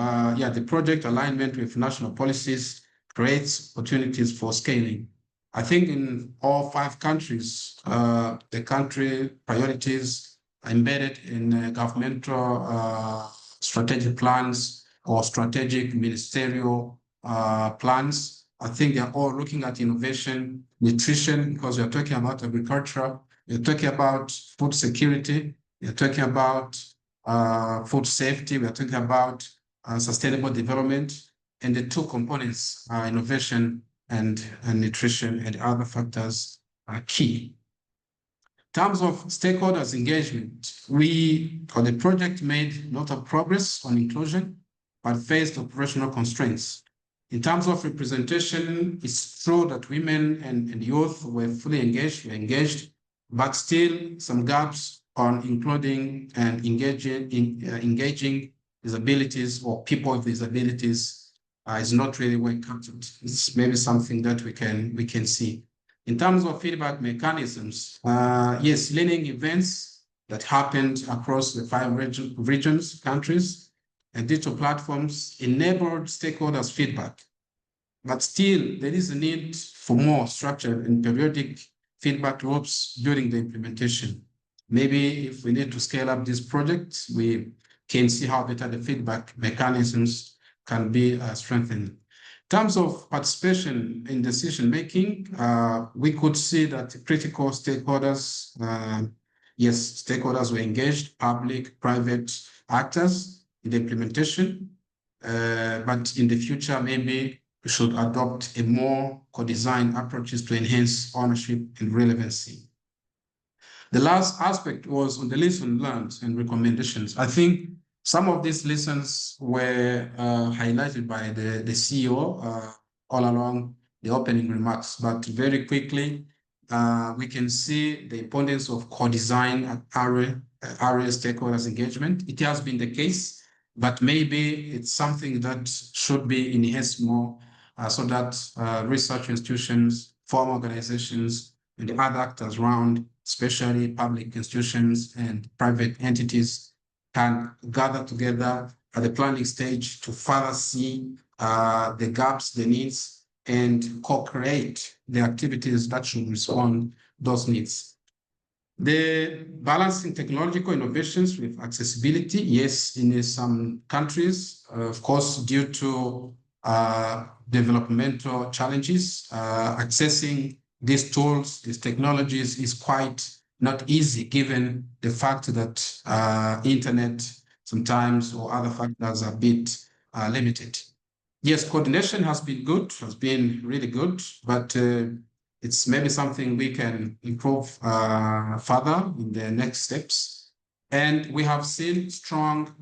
the project alignment with national policies creates opportunities for scaling. I think in all 5 countries, the country priorities are embedded in governmental strategic plans or strategic ministerial plans. I think they're all looking at innovation, nutrition, because we're talking about agriculture, we're talking about food security, we're talking about food safety, we're talking about sustainable development, and the 2 components are innovation and nutrition and other factors are key. In terms of stakeholders engagement, the project made a lot of progress on inclusion, but faced operational constraints. In terms of representation, it's true that women and youth were fully engaged, but still some gaps on including and engaging disabilities or people with disabilities is not really well captured. It's maybe something that we can see. In terms of feedback mechanisms, yes, learning events that happened across the 5 regions, countries, and digital platforms enabled stakeholders' feedback. But still, there is a need for more structured and periodic feedback loops during the implementation. Maybe if we need to scale up this project, we can see how better the feedback mechanisms can be strengthened. In terms of participation in decision-making, we could see that critical stakeholders, stakeholders were engaged, public, private actors in the implementation. But in the future, maybe we should adopt a more co-designed approaches to enhance ownership and relevancy. The last aspect was on the lessons learned and recommendations. I think some of these lessons were highlighted by the CEO all along the opening remarks, but very quickly, we can see the importance of co-design at area stakeholders engagement. It has been the case, but maybe it's something that should be enhanced more so that research institutions, farm organizations, and the other actors around, especially public institutions and private entities, can gather together at the planning stage to further see the gaps, the needs, and co-create the activities that should respond to those needs. The balancing technological innovations with accessibility, yes, in some countries, of course, due to developmental challenges, accessing these tools, these technologies is quite not easy, given the fact that internet sometimes or other factors are a bit limited. Yes, coordination has been good, has been really good, but it's maybe something we can improve further in the next steps. And we have seen strong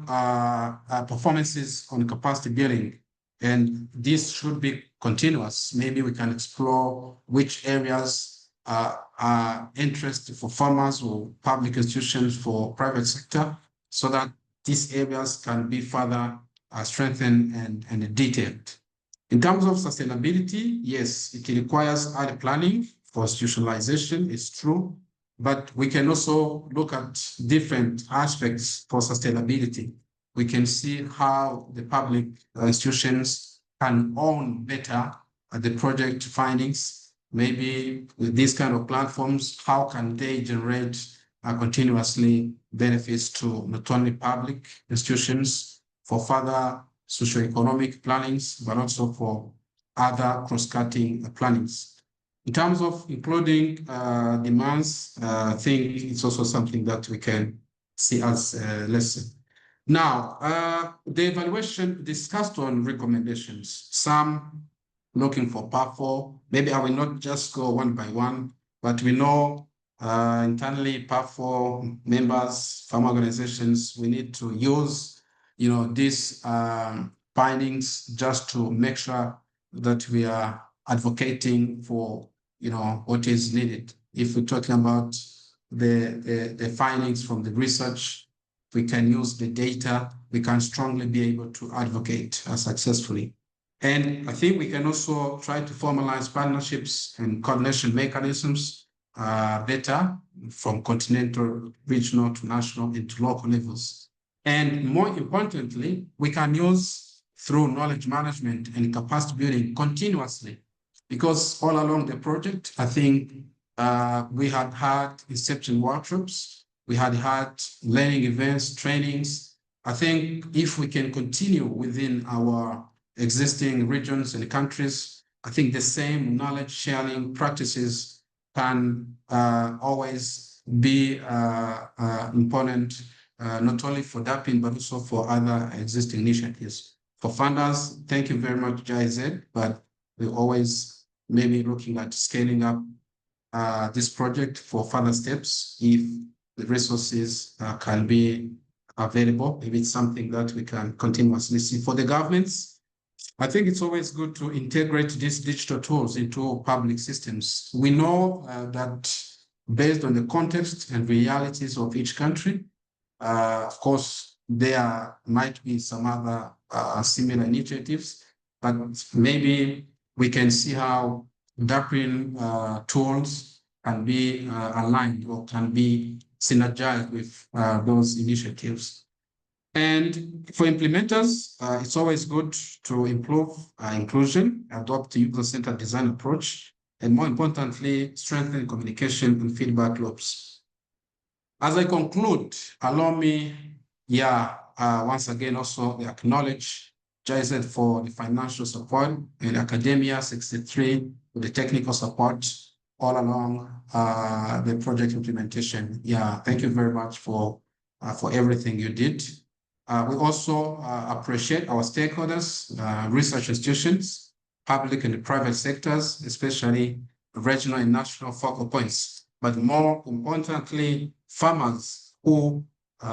performances on capacity building, and this should be continuous. Maybe we can explore which areas are interest for farmers or public institutions for private sector, so that these areas can be further strengthened and detailed. In terms of sustainability, yes, it requires early planning for institutionalization, it's true, but we can also look at different aspects for sustainability. We can see how the public institutions can own better the project findings. Maybe with these kind of platforms, how can they generate continuously benefits to not only public institutions for further socioeconomic plannings, but also for other cross-cutting plannings. In terms of including demands, I think it's also something that we can see as a lesson. Now, the evaluation discussed on recommendations, some looking for PAFO. Maybe I will not just go one by one, but we know internally PAFO members, farm organizations, we need to use, these findings just to make sure that we are advocating for, what is needed. If we're talking about the findings from the research, we can use the data, we can strongly be able to advocate successfully. And I think we can also try to formalize partnerships and coordination mechanisms better from continental, regional to national and to local levels. And more importantly, we can use through knowledge management and capacity building continuously, because all along the project, I think we had inception workshops, we had learning events, trainings. I think if we can continue within our existing regions and countries, I think the same knowledge sharing practices can always be important, not only for DERPIn, but also for other existing initiatives. For funders, thank you very much, GIZ, but we're always maybe looking at scaling up this project for further steps if the resources can be available, if it's something that we can continuously see. For the governments, I think it's always good to integrate these digital tools into public systems. We know that based on the context and realities of each country, of course, there might be some other similar initiatives, but maybe we can see how DERPIn tools can be aligned or can be synergized with those initiatives. And for implementers, it's always good to improve inclusion, adopt a user-centered design approach, and more importantly, strengthen communication and feedback loops. As I conclude, allow me, once again, also acknowledge GIZ for the financial support and Academia 63 for the technical support all along the project implementation. Thank you very much for everything you did. We also appreciate our stakeholders, research institutions, public and private sectors, especially regional and national focal points, but more importantly, farmers who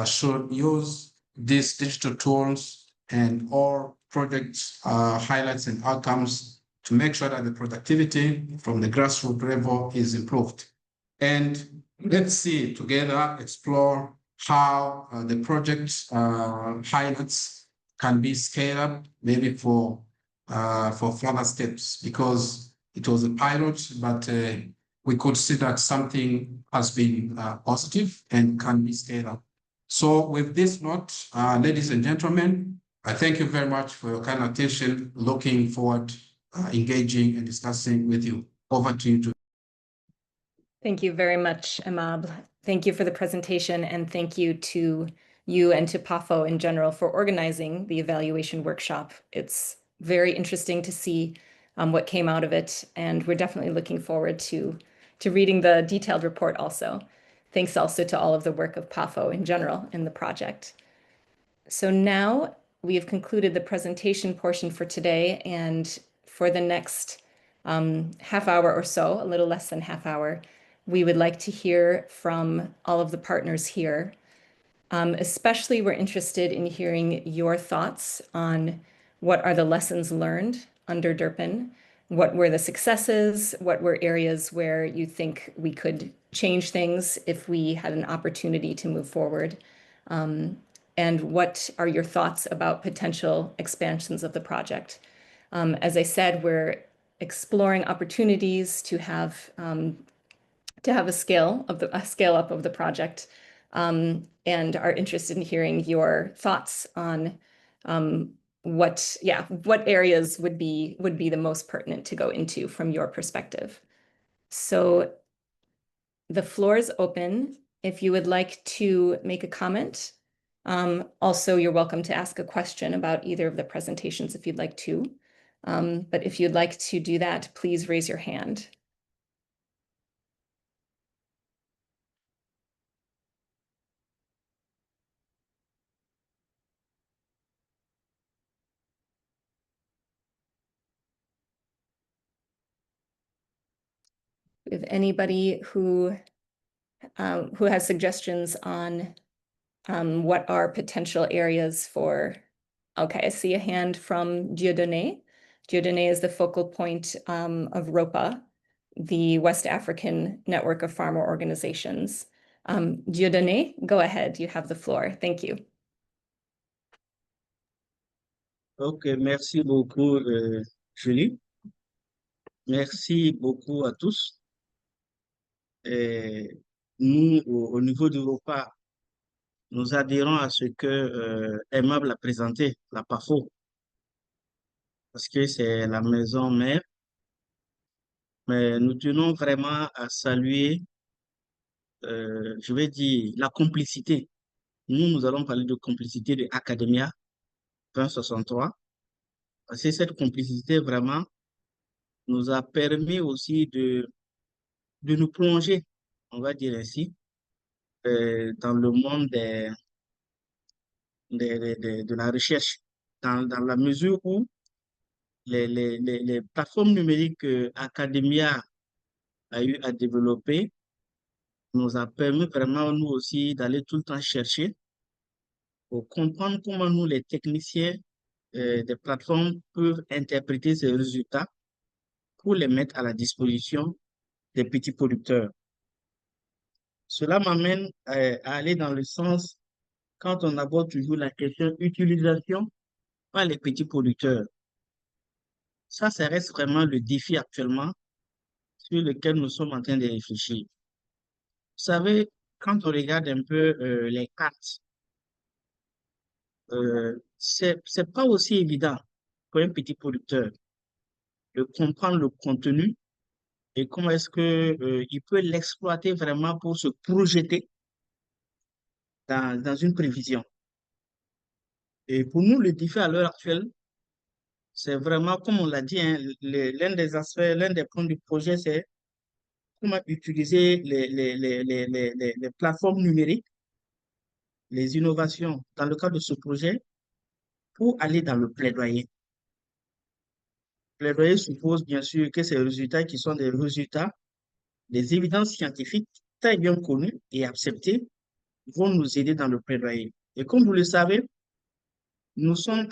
should use these digital tools and all project highlights and outcomes to make sure that the productivity from the grassroots level is improved. And let's see together, explore how the project highlights can be scaled up, maybe for further steps, because it was a pilot, but we could see that something has been positive and can be scaled up. So with this note, ladies and gentlemen, I thank you very much for your kind attention. Looking forward engaging and discussing with you. Over to you.
Thank you very much, Amab. Thank you for the presentation, and thank you to you and to PAFO in general for organizing the evaluation workshop. It's very interesting to see what came out of it, and we're definitely looking forward to reading the detailed report also. Thanks also to all of the work of PAFO in general in the project. So now we have concluded the presentation portion for today, and for the next half hour or so, a little less than half hour, we would like to hear from all of the partners here. Especially, we're interested in hearing your thoughts on what are the lessons learned under DERPIn, what were the successes, what were areas where you think we could change things if we had an opportunity to move forward. and what are your thoughts about potential expansions of the project? As I said, we're exploring opportunities to have a scale up of the project, and are interested in hearing your thoughts on what areas would be the most pertinent to go into from your perspective. So the floor is open. If you would like to make a comment, also you're welcome to ask a question about either of the presentations if you'd like to. But if you'd like to do that, please raise your hand. If anybody who has suggestions on what are potential areas for, okay, I see a hand from Dieudonné. Dieudonné is the focal point of ROPA, the West African Network of Farmer Organizations. Dieudonné, go ahead, you have the floor. Thank you.
Ok, merci beaucoup, Julie. Merci beaucoup à tous. Et nous, au niveau d'Europa, nous adhérons à ce que Aimable a présenté, la PAFO, parce que c'est la maison mère. Mais nous tenons vraiment à saluer, je vais dire, la complicité. Nous allons parler de complicité de Academia 2063, parce que cette complicité vraiment nous a permis aussi de nous plonger, on va dire ainsi, dans le monde de la recherche, dans la mesure où les plateformes numériques que Academia a eu à développer nous a permis vraiment, nous aussi, d'aller tout le temps chercher pour comprendre comment nous, les techniciens des plateformes, peuvent interpréter ces résultats pour les mettre à la disposition des petits producteurs. Cela m'amène à aller dans le sens, quand on aborde toujours la question utilisation par les petits producteurs. Ça reste vraiment le défi actuellement sur lequel nous sommes en train de réfléchir. Vous savez, quand on regarde un peu les cartes, c'est pas aussi évident pour un petit producteur de comprendre le contenu et comment est-ce que il peut l'exploiter vraiment pour se projeter dans une prévision. Et pour nous, le défi à l'heure actuelle, c'est vraiment, comme on l'a dit, hein, l'un des aspects, l'un des points du projet, c'est comment utiliser les plateformes numériques, les innovations dans le cadre de ce projet pour aller dans le plaidoyer. Le plaidoyer suppose bien sûr que ces résultats qui sont des résultats, des évidences scientifiques très bien connues et acceptées vont nous aider dans le plaidoyer. Et comme vous le savez, nous sommes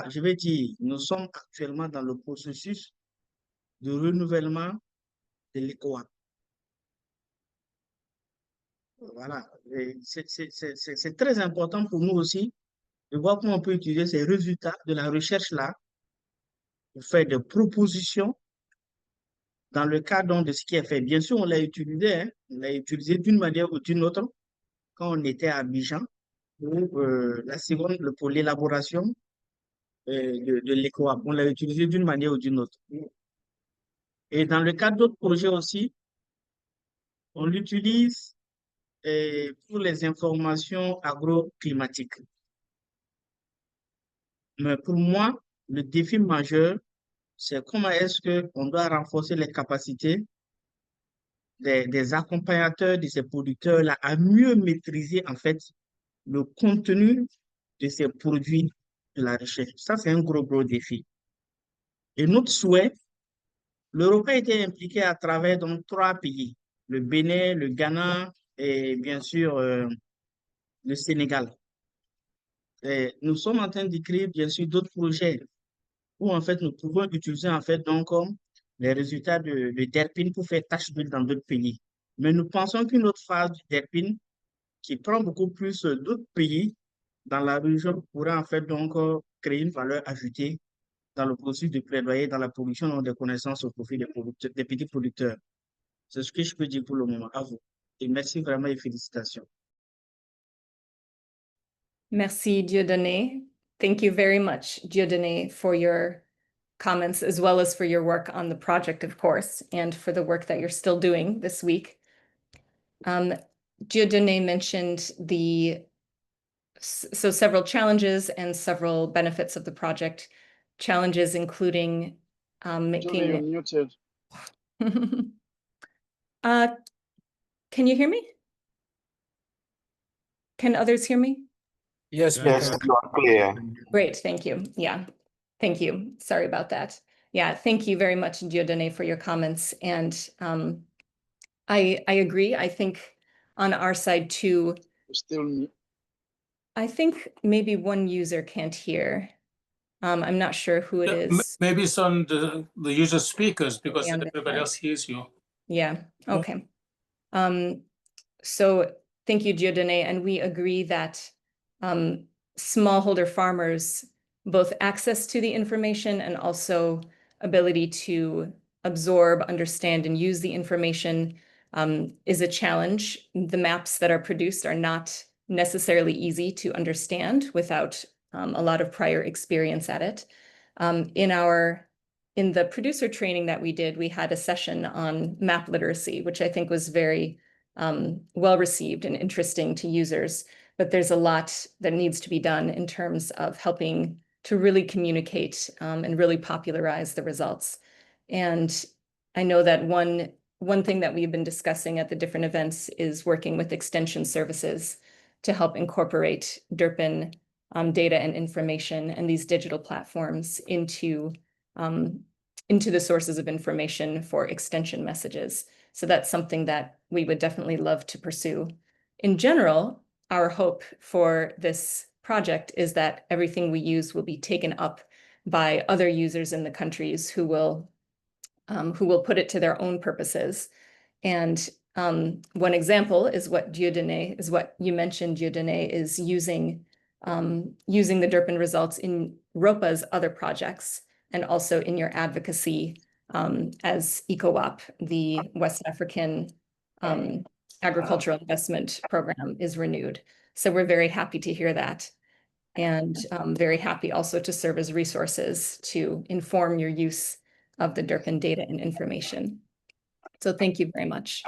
je vais dire, nous sommes actuellement dans le processus de renouvellement de l'ECOA. Voilà, c'est très important pour nous aussi de voir comment on peut utiliser ces résultats de la recherche-là pour faire des propositions dans le cadre de ce qui est fait. Bien sûr, on l'a utilisé, hein, on l'a utilisé d'une manière ou d'une autre quand on était à Abidjan pour l'élaboration de l'ECOA. On l'a utilisé d'une manière ou d'une autre. Et dans le cadre d'autres projets aussi, on l'utilise pour les informations agroclimatiques. Mais pour moi, le défi majeur, c'est comment est-ce qu'on doit renforcer les capacités des accompagnateurs de ces producteurs-là à mieux maîtriser en fait le contenu de ces produits de la recherche. Ça, c'est un gros défi. Et notre souhait, l'Europe a été impliquée à travers donc 3 pays, le Bénin, le Ghana et bien sûr le Sénégal. Et nous sommes en train d'écrire bien sûr d'autres projets où en fait nous pouvons utiliser en fait donc les résultats de DERPIn pour faire tâche d'huile dans d'autres pays. Mais nous pensons qu'une autre phase du DERPIN qui prend beaucoup plus d'autres pays dans la région pourrait en fait donc créer une valeur ajoutée dans le processus de plaidoyer, dans la production des connaissances au profit des producteurs, des petits producteurs. C'est ce que je peux dire pour le moment. À vous. Et merci vraiment et félicitations.
Merci, Dieudonné. Thank you very much, Dieudonné, for your comments as well as for your work on the project, of course, and for the work that you're still doing this week. Dieudonné mentioned so several challenges and several benefits of the project. Challenges including making.
You're muted.
Can you hear me? Can others hear me?
Yes,
Yes, you are clear.
Great, thank you. Yeah, thank you. Sorry about that. Yeah, thank you very much, Dieudonné, for your comments. And I agree. I think on our side too,
Still,
I think maybe one user can't hear. I'm not sure who it is.
Maybe it's on the user speakers because
on this
everybody
side.
else hears you.
Yeah, okay. So thank you, Dieudonné, and we agree that smallholder farmers, both access to the information and also ability to absorb, understand, and use the information is a challenge. The maps that are produced are not necessarily easy to understand without a lot of prior experience at it. In the producer training that we did, we had a session on map literacy, which I think was very well received and interesting to users. But there's a lot that needs to be done in terms of helping to really communicate and really popularize the results. And I know that one thing that we've been discussing at the different events is working with extension services to help incorporate DERPIn data and information and these digital platforms into the sources of information for extension messages. So that's something that we would definitely love to pursue. In general, our hope for this project is that everything we use will be taken up by other users in the countries who will put it to their own purposes. And one example is what you mentioned, Dieudonné, is using the DERPIn results in ROPA's other projects and also in your advocacy as ECOWAP, the West African Agricultural Investment Program, is renewed. So we're very happy to hear that, and very happy also to serve as resources to inform your use of the DERPIn data and information. So thank you very much.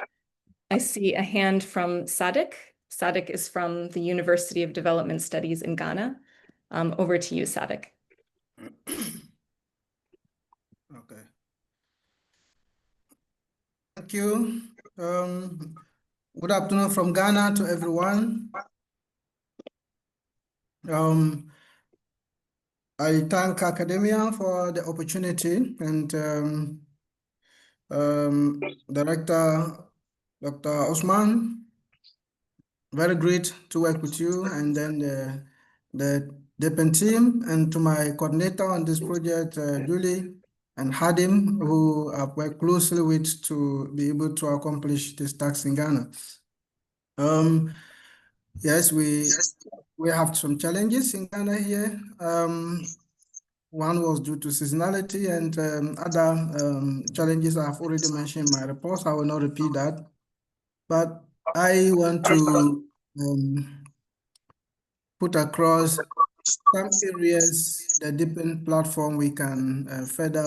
I see a hand from Sadik. Sadik is from the University of Development Studies in Ghana. Over to you, Sadik.
Okay. Thank you. Good afternoon from Ghana to everyone. I thank academia for the opportunity and Director Dr. Osman. Very great to work with you, and then the DERPIn team, and to my coordinator on this project, Julie and Hadim, who I've worked closely with to be able to accomplish this task in Ghana. Yes, we have some challenges in Ghana here. One was due to seasonality, and other challenges I've already mentioned in my reports. I will not repeat that, but I want to put across some areas the DERPIn platform we can further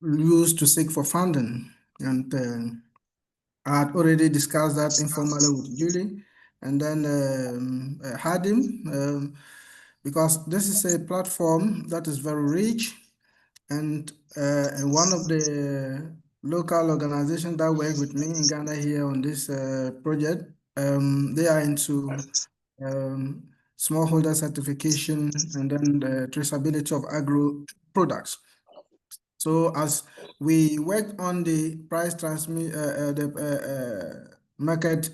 use to seek for funding. And I had already discussed that informally with Julie and then Hadim, because this is a platform that is very rich, and one of the local organizations that work with me in Ghana here on this project, they are into smallholder certification and then the traceability of agro products. So as we work on the price market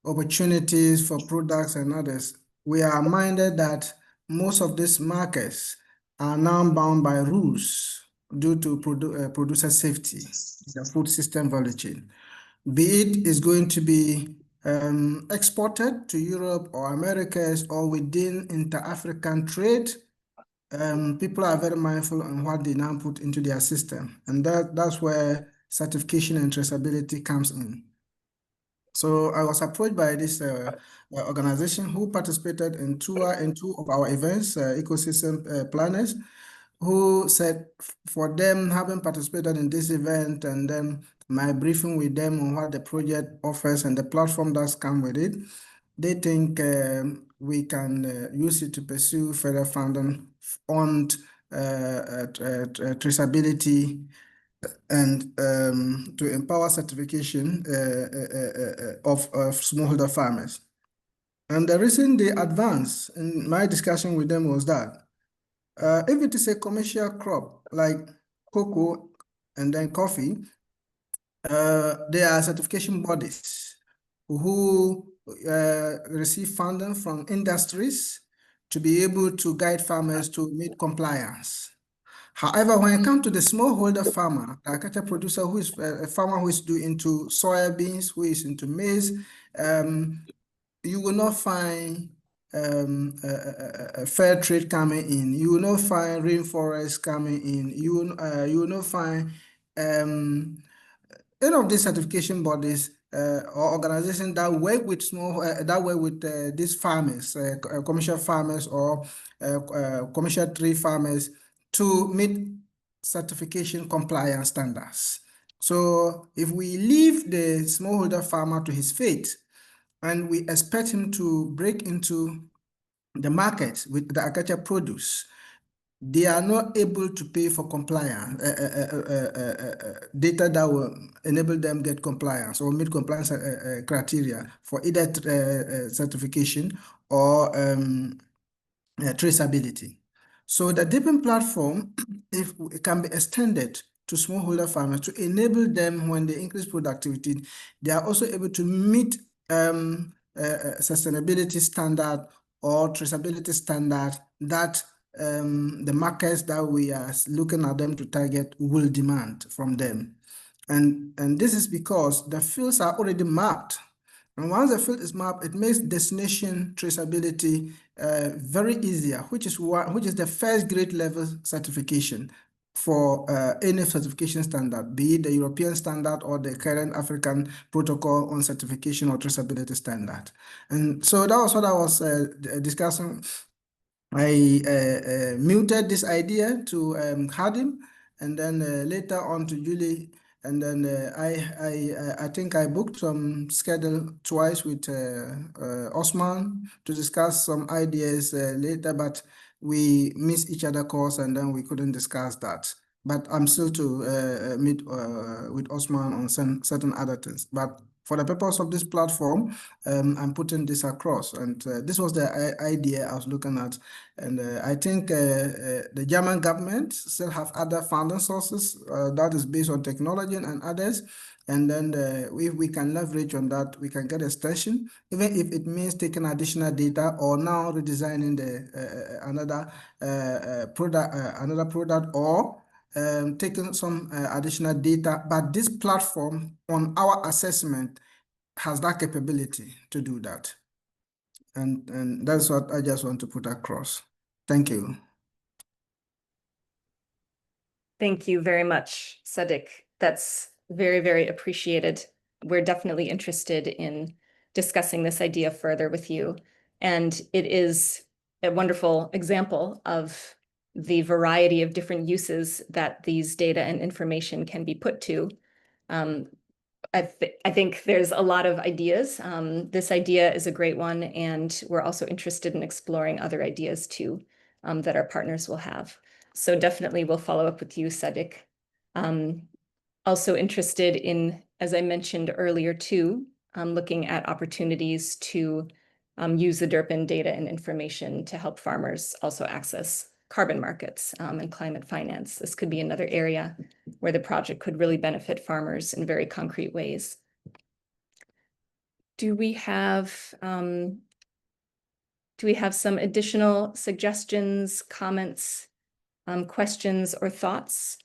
opportunities for products and others, we are minded that most of these markets are now bound by rules due to producer safety, the food system value chain. Be it is going to be exported to Europe or Americas or within inter-African trade, people are very mindful on what they now put into their system. And that's where certification and traceability comes in. So I was approached by this organization who participated in two of our events, ecosystem planners, who said for them having participated in this event and then my briefing with them on what the project offers and the platform that's come with it, they think we can use it to pursue further funding on traceability and to empower certification of smallholder farmers. And the reason they advanced in my discussion with them was that if it is a commercial crop like cocoa and then coffee, there are certification bodies who receive funding from industries to be able to guide farmers to meet compliance. However, when it comes to the smallholder farmer, the agriculture producer who is a farmer who is into soybeans, who is into maize, you will not find fair trade coming in. You will not find rainforest coming in. You will not find any of these certification bodies or organizations that work with these farmers, commercial farmers or commercial tree farmers to meet certification compliance standards. So if we leave the smallholder farmer to his fate and we expect him to break into the market with the agricultural produce, they are not able to pay for compliance data that will enable them get compliance or meet compliance criteria for either certification or traceability. So the DERPIn platform, if it can be extended to smallholder farmers to enable them when they increase productivity, they are also able to meet sustainability standard or traceability standard that the markets that we are looking at them to target will demand from them. And this is because the fields are already mapped. And once the field is mapped, it makes destination traceability very easier, which is the first grade level certification for any certification standard, be it the European standard or the current African protocol on certification or traceability standard. And so that was what I was discussing. I muted this idea to Hadim, and then later on to Julie. And then I think I booked some schedule twice with Osman to discuss some ideas later, but we missed each other calls and then we couldn't discuss that. But I'm still to meet with Osman on certain other things. But for the purpose of this platform, I'm putting this across. And this was the idea I was looking at. And I think the German government still have other funding sources that is based on technology and others. And then if we can leverage on that, we can get extension, even if it means taking additional data or now redesigning the another product or taking some additional data. But this platform on our assessment has that capability to do that. And that's what I just want to put across. Thank you.
Thank you very much, Sadiq. That's very, very appreciated. We're definitely interested in discussing this idea further with you. And it is a wonderful example of the variety of different uses that these data and information can be put to. I think there's a lot of ideas. This idea is a great one, and we're also interested in exploring other ideas too that our partners will have. So definitely we'll follow up with you, Sadiq. Also interested in, as I mentioned earlier too, looking at opportunities to use the DERPIn data and information to help farmers also access carbon markets and climate finance. This could be another area where the project could really benefit farmers in very concrete ways. Do we have some additional suggestions, comments, questions, or thoughts?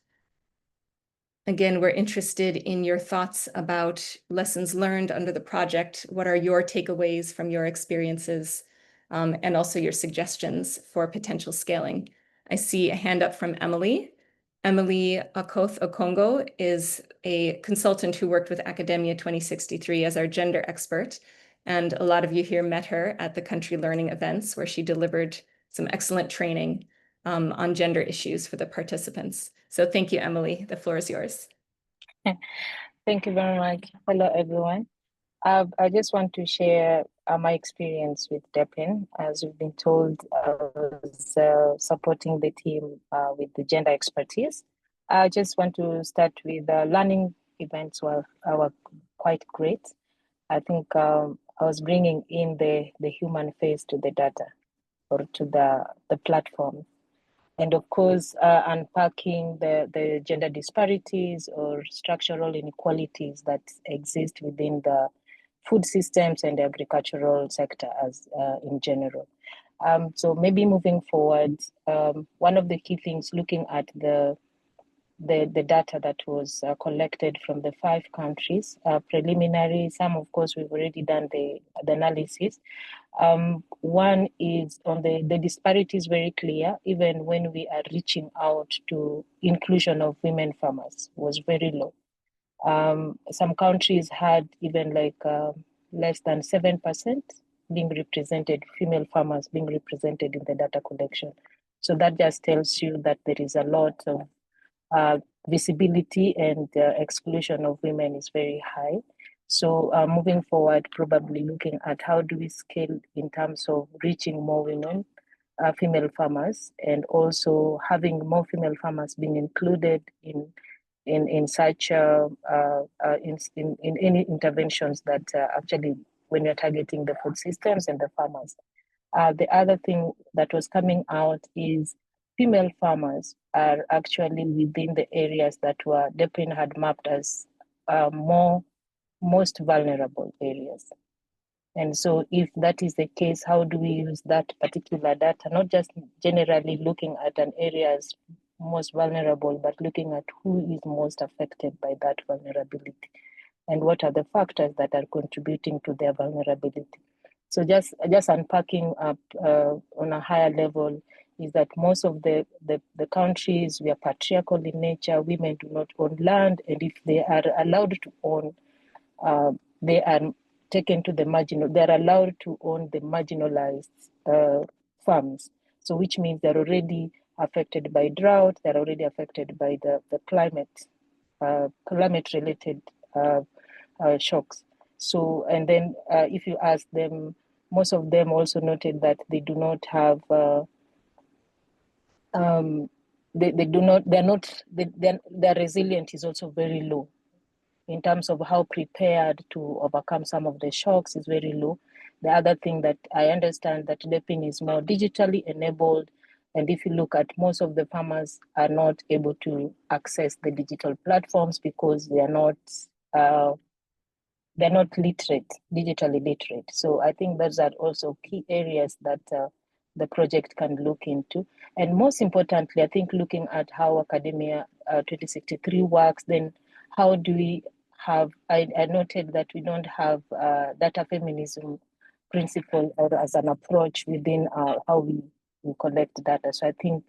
Again, we're interested in your thoughts about lessons learned under the project. What are your takeaways from your experiences, and also your suggestions for potential scaling? I see a hand up from Emily. Emily Akoth Okongo is a consultant who worked with Academia 2063 as our gender expert. And a lot of you here met her at the country learning events where she delivered some excellent training on gender issues for the participants. So thank you, Emily. The floor is yours.
Thank you very much. Hello, everyone. I just want to share my experience with DERPIn. As we've been told, I was supporting the team with the gender expertise. I just want to start with learning events were quite great. I think I was bringing in the human face to the data or to the platform. And of course, unpacking the gender disparities or structural inequalities that exist within the food systems and the agricultural sector as in general. So maybe moving forward, one of the key things looking at the data that was collected from the 5 countries, preliminary, some of course we've already done the analysis. One is on the disparity is very clear, even when we are reaching out to inclusion of women farmers was very low. Some countries had even like less than 7% being represented, female farmers being represented in the data collection. So that just tells you that there is a lot of visibility and exclusion of women is very high. So moving forward, probably looking at how do we scale in terms of reaching more women, female farmers, and also having more female farmers being included in such in any interventions that actually when you're targeting the food systems and the farmers. The other thing that was coming out is female farmers are actually within the areas that were DERPIn had mapped as most vulnerable areas. And so if that is the case, how do we use that particular data, not just generally looking at an area as most vulnerable, but looking at who is most affected by that vulnerability and what are the factors that are contributing to their vulnerability. So just unpacking up on a higher level is that most of the countries, we are patriarchal in nature, women do not own land, and if they are allowed to own, they are taken to the marginal, they're allowed to own the marginalized farms. So which means they're already affected by drought, they're already affected by the climate-related shocks. So, and then if you ask them, most of them also noted that they do not have, their resilience is also very low in terms of how prepared to overcome some of the shocks is very low. The other thing that I understand that DERPIn is more digitally enabled. And if you look at most of the farmers are not able to access the digital platforms because they are not literate, digitally literate. So I think those are also key areas that the project can look into. And most importantly, I think looking at how Academia 2063 works, then how do we have, I noted that we don't have data feminism principle or as an approach within how we collect data. So I think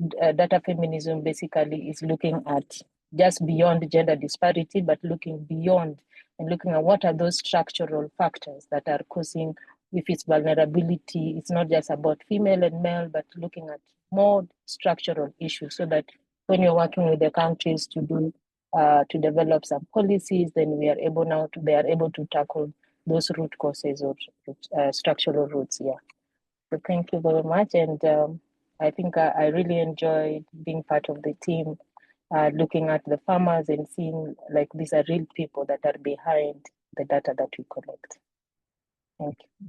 data feminism basically is looking at just beyond gender disparity, but looking beyond and looking at what are those structural factors that are causing, if it's vulnerability, it's not just about female and male, but looking at more structural issues so that when you're working with the countries to do, to develop some policies, then they are able to tackle those root causes or structural roots. Yeah. So thank you very much. And I think I really enjoyed being part of the team, looking at the farmers and seeing like these are real people that are behind the data that we collect. Thank you.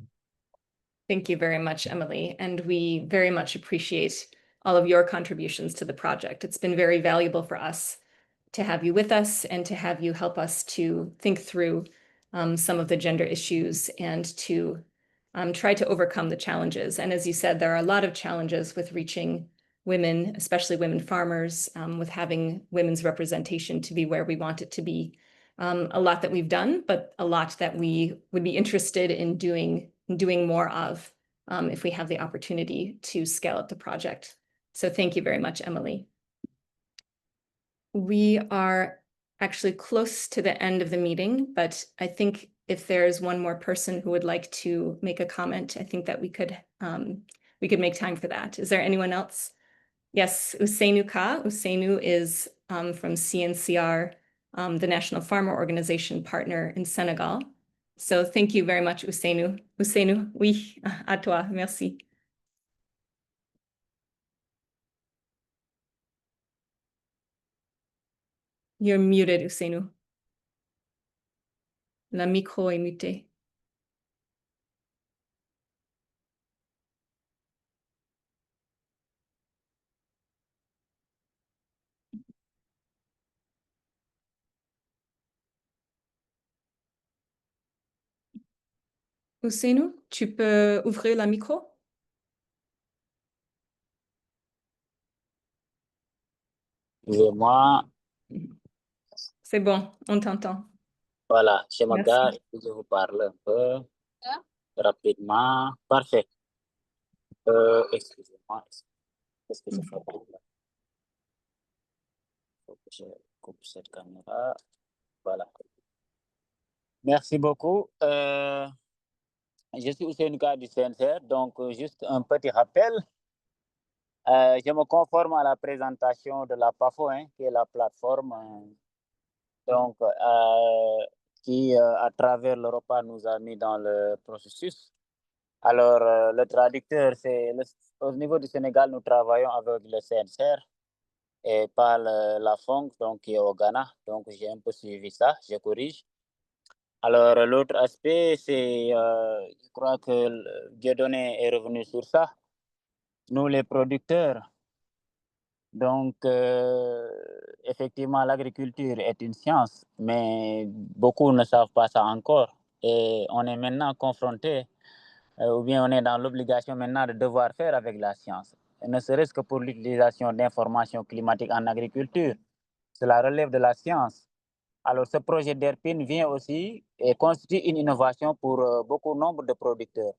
Thank you very much, Emily. And we very much appreciate all of your contributions to the project. It's been very valuable for us to have you with us and to have you help us to think through some of the gender issues and to try to overcome the challenges. And as you said, there are a lot of challenges with reaching women, especially women farmers, with having women's representation to be where we want it to be. A lot that we've done, but a lot that we would be interested in doing more of if we have the opportunity to scale up the project. So thank you very much, Emily. We are actually close to the end of the meeting, but I think if there's one more person who would like to make a comment, I think that we could make time for that. Is there anyone else? Yes, Ousseynou Ka. Ousseynou is from CNCR, the National Farmer Organization partner in Senegal. So thank you very much, Ousseynou. Ousseynou, oui, à toi, merci. You're muted, Ousseynou. La micro est mutée. Ousseynou, tu peux ouvrir la micro?
Excusez-moi,
C'est bon, on t'entend.
voilà, je me
Merci.
gare et puis je vous parle un peu rapidement. Parfait. Excusez-moi, qu'est-ce que je fais là? Faut que je coupe cette caméra. Voilà. Merci beaucoup. Je suis Ousseynou Ka du CNCR, donc juste un petit rappel. Je me conforme à la présentation de la PAFO, qui est la plateforme donc, qui, à travers l'Europa, nous a mis dans le processus. Alors, le traducteur, au niveau du Sénégal, nous travaillons avec le CNCR et pas la FONG, donc qui est au Ghana. Donc, j'ai un peu suivi ça, je corrige. Alors, l'autre aspect, c'est, je crois que Dieudonné est revenu sur ça. Nous, les producteurs, donc, effectivement, l'agriculture est une science, mais beaucoup ne savent pas ça encore. Et on est maintenant confronté, ou bien on est dans l'obligation maintenant de devoir faire avec la science. Et ne serait-ce que pour l'utilisation d'informations climatiques en agriculture. Cela relève de la science. Alors, ce projet DERPIn vient aussi et constitue une innovation pour beaucoup nombre de producteurs.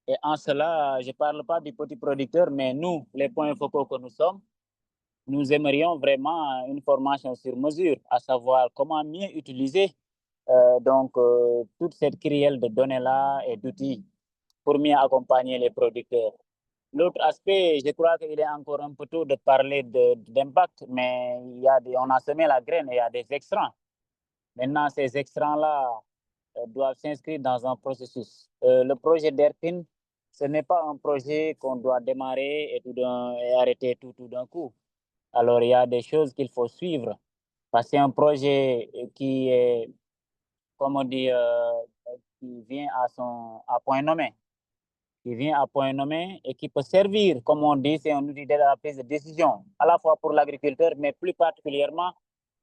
Et en cela, je ne parle pas du petit producteur, mais nous, les points focaux que nous sommes, nous aimerions vraiment une formation sur mesure, à savoir comment mieux utiliser toute cette crielle de données-là et d'outils pour mieux accompagner les producteurs. L'autre aspect, je crois qu'il est encore un peu tôt de parler d'impact, mais on a semé la graine et il y a des extrants. Maintenant, ces extrants-là doivent s'inscrire dans un processus. Le projet DERPIN, ce n'est pas un projet qu'on doit démarrer et arrêter tout d'un coup. Alors, il y a des choses qu'il faut suivre, parce que c'est un projet qui est, comme on dit, qui vient à point nommé. Qui vient à point nommé et qui peut servir, comme on dit, c'est un outil d'aide à la prise de décision, à la fois pour l'agriculteur, mais plus particulièrement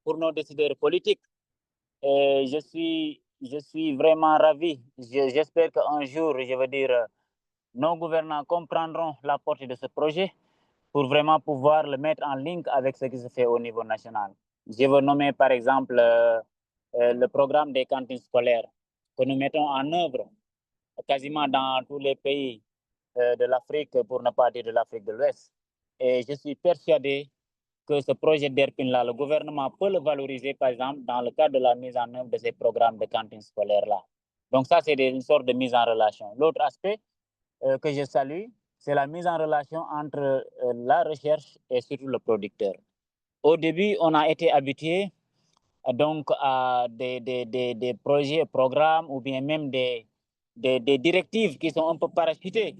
pour nos décideurs politiques. Et je suis vraiment ravi. J'espère qu'un jour, je veux dire, nos gouvernants comprendront la portée de ce projet pour vraiment pouvoir le mettre en ligne avec ce qui se fait au niveau national. Je veux nommer par exemple le programme des cantines scolaires que nous mettons en œuvre quasiment dans tous les pays de l'Afrique, pour ne pas dire de l'Afrique de l'Ouest. Et je suis persuadé que ce projet DERPIN-là, le gouvernement peut le valoriser, par exemple, dans le cadre de la mise en œuvre de ces programmes de cantines scolaires-là. Donc ça, c'est une sorte de mise en relation. L'autre aspect que je salue, c'est la mise en relation entre la recherche et surtout le producteur. Au début, on a été habitué donc à des projets, programmes ou bien même des directives qui sont un peu parachutées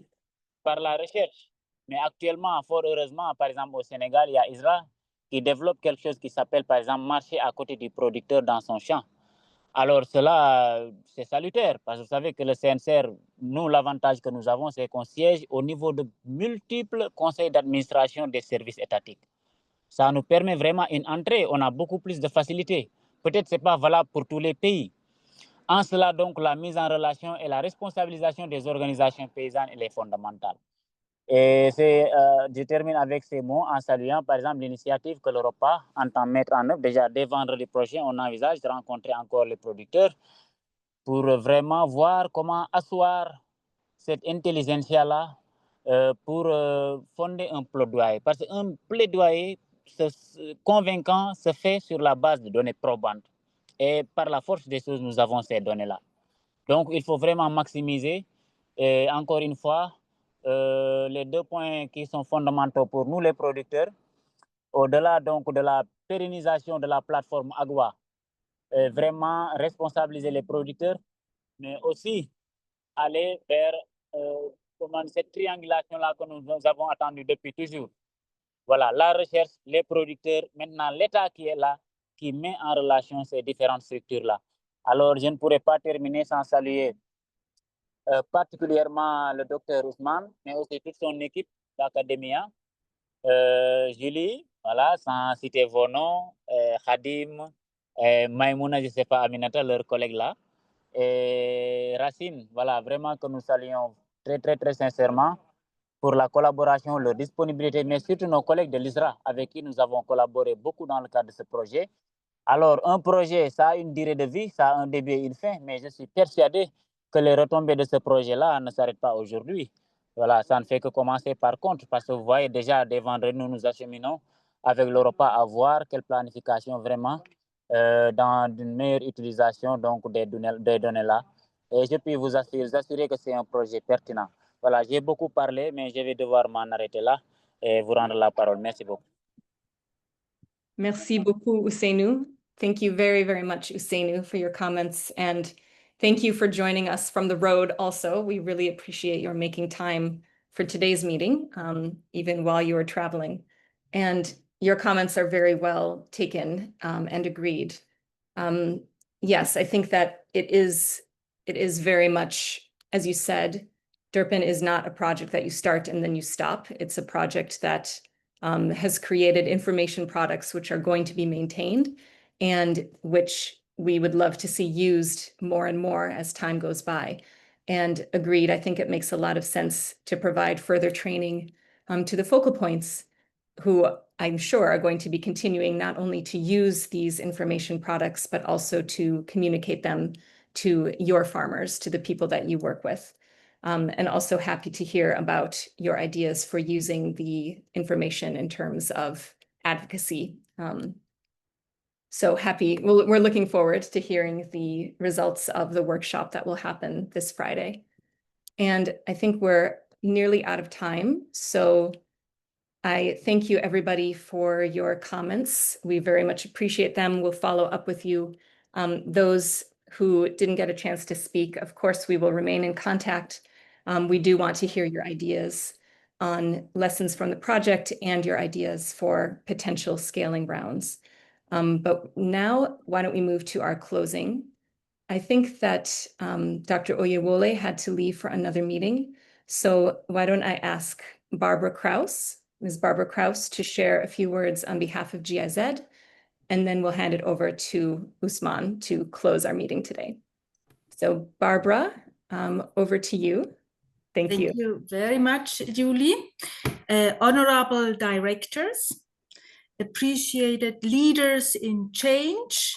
par la recherche. Mais actuellement, fort heureusement, par exemple au Sénégal, il y a ISRA qui développe quelque chose qui s'appelle par exemple marcher à côté du producteur dans son champ. Alors cela, c'est salutaire, parce que vous savez que le CNCR, nous, l'avantage que nous avons, c'est qu'on siège au niveau de multiples conseils d'administration des services étatiques. Ça nous permet vraiment une entrée, on a beaucoup plus de facilité. Peut-être que ce n'est pas valable pour tous les pays. En cela, donc, la mise en relation et la responsabilisation des organisations paysannes, elle est fondamentale. Et je termine avec ces mots en saluant, par exemple, l'initiative que l'Europa entend mettre en œuvre. Déjà, dès vendredi prochain, on envisage de rencontrer encore les producteurs pour vraiment voir comment asseoir cette intelligentsia-là pour fonder un plaidoyer. Parce qu'un plaidoyer convaincant se fait sur la base de données probantes. Et par la force des choses, nous avons ces données-là. Donc, il faut vraiment maximiser. Et encore une fois, les 2 points qui sont fondamentaux pour nous, les producteurs, au-delà donc de la pérennisation de la plateforme Agua, vraiment responsabiliser les producteurs, mais aussi aller vers cette triangulation-là que nous avons attendue depuis toujours. Voilà, la recherche, les producteurs, maintenant l'État qui est là, qui met en relation ces différentes structures-là. Alors, je ne pourrais pas terminer sans saluer particulièrement le docteur Ousmane, mais aussi toute son équipe d'Academia. Julie, voilà, sans citer vos noms, Khadim, Maïmouna, je ne sais pas, Aminata, leurs collègues là, et Racine, voilà, vraiment que nous saluons très, très, très sincèrement pour la collaboration, leur disponibilité, mais surtout nos collègues de l'ISRA avec qui nous avons collaboré beaucoup dans le cadre de ce projet. Alors, un projet, ça a une durée de vie, ça a un début et une fin, mais je suis persuadé que les retombées de ce projet-là ne s'arrêtent pas aujourd'hui. Voilà, ça ne fait que commencer par contre, parce que vous voyez déjà, dès vendredi, nous nous acheminons avec l'Europa à voir quelle planification vraiment dans une meilleure utilisation donc, des données-là. Et je peux vous assurer que c'est un projet pertinent. Voilà, j'ai beaucoup parlé, mais je vais devoir m'en arrêter là et vous rendre la parole. Merci beaucoup.
Merci beaucoup, Ousseynou. Thank you very, very much, Ousseynou, for your comments. And thank you for joining us from the road also. We really appreciate your making time for today's meeting, even while you are traveling. And your comments are very well taken and agreed. Yes, I think that it is very much, as you said, DERPIn is not a project that you start and then you stop. It's a project that has created information products which are going to be maintained and which we would love to see used more and more as time goes by. And agreed, I think it makes a lot of sense to provide further training to the focal points who I'm sure are going to be continuing not only to use these information products, but also to communicate them to your farmers, to the people that you work with. And also happy to hear about your ideas for using the information in terms of advocacy. So happy, we're looking forward to hearing the results of the workshop that will happen this Friday. And I think we're nearly out of time. So I thank you everybody for your comments. We very much appreciate them. We'll follow up with you. Those who didn't get a chance to speak, of course, we will remain in contact. We do want to hear your ideas on lessons from the project and your ideas for potential scaling rounds. But now, why don't we move to our closing? I think that Dr. Oyewole had to leave for another meeting. So why don't I ask Barbara Kraus, Ms. Barbara Kraus, to share a few words on behalf of GIZ, and then we'll hand it over to Usman to close our meeting today. So Barbara, over to you. Thank you.
Thank you very much, Julie. Honorable directors, appreciated leaders in change,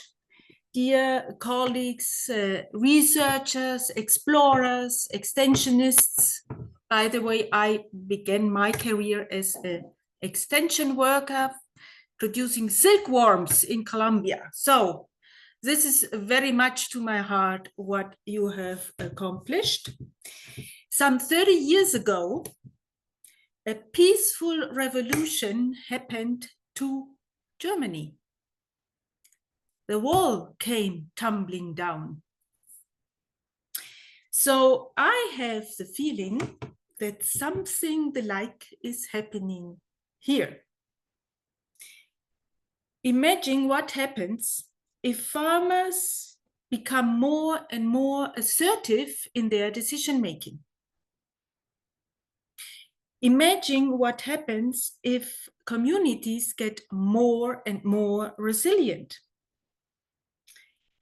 dear colleagues, researchers, explorers, extensionists. By the way, I began my career as an extension worker producing silkworms in Colombia. So this is very much to my heart what you have accomplished. Some 30 years ago, a peaceful revolution happened to Germany. The wall came tumbling down. So I have the feeling that something the like is happening here. Imagine what happens if farmers become more and more assertive in their decision-making. Imagine what happens if communities get more and more resilient.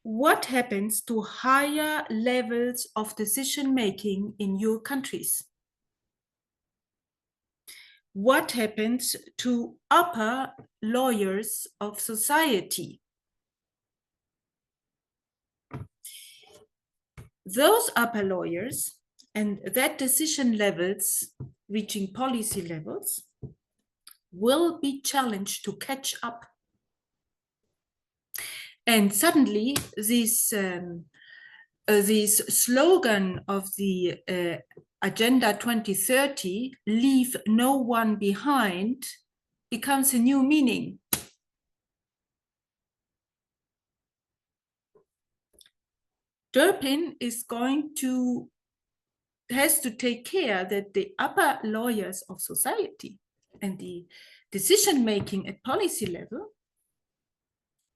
What happens to higher levels of decision-making in your countries? what happens to upper lawyers of society. Those upper lawyers and that decision levels, reaching policy levels, will be challenged to catch up. And suddenly this slogan of the Agenda 2030, leave no one behind, becomes a new meaning. DERPIn has to take care that the upper lawyers of society and the decision-making at policy level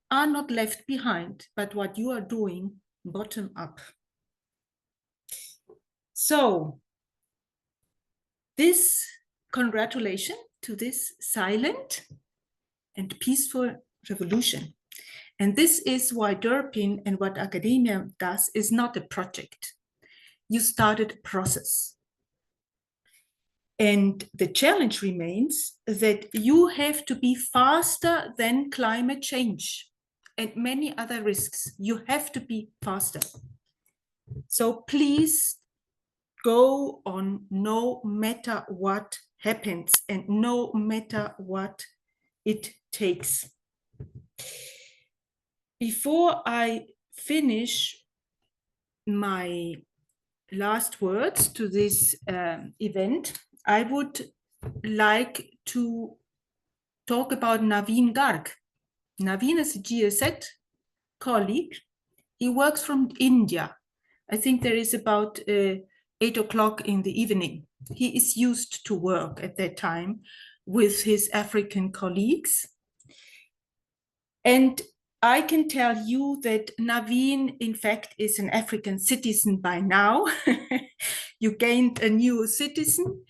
are not left behind, but what you are doing bottom up. So this congratulations to this silent and peaceful revolution. And this is why DERPIn and what academia does is not a project. You started a process. And the challenge remains that you have to be faster than climate change and many other risks. You have to be faster. So please go on no matter what happens and no matter what it takes. Before I finish my last words to this event, I would like to talk about Naveen Garg. Naveen is a GSZ colleague. He works from India. I think there is about 8 o'clock in the evening. He is used to work at that time with his African colleagues. And I can tell you that Naveen, in fact, is an African citizen by now. You gained a new citizen,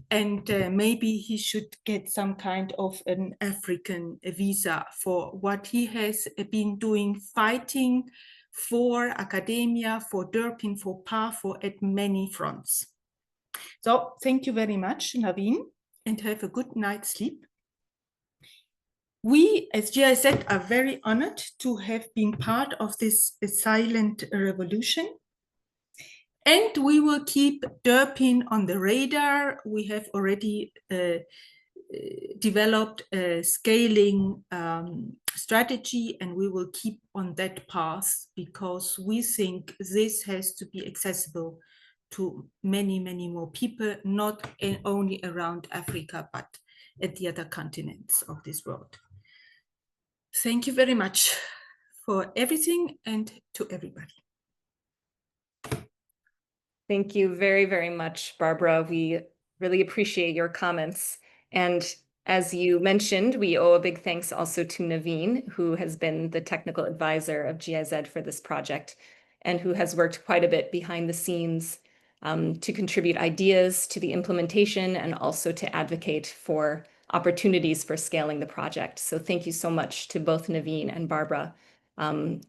and maybe he should get some kind of an African visa for what he has been doing, fighting for academia, for DERPIn, for PAFO at many fronts. So thank you very much, Naveen, and have a good night's sleep. We, as GIZ, are very honored to have been part of this silent revolution. And we will keep DERPIn on the radar. We have already developed a scaling strategy, and we will keep on that path because we think this has to be accessible to many, many more people, not only around Africa, but at the other continents of this world. Thank you very much for everything and to everybody.
Thank you very, very much, Barbara. We really appreciate your comments. And as you mentioned, we owe a big thanks also to Naveen, who has been the technical advisor of GIZ for this project and who has worked quite a bit behind the scenes to contribute ideas to the implementation and also to advocate for opportunities for scaling the project. So thank you so much to both Naveen and Barbara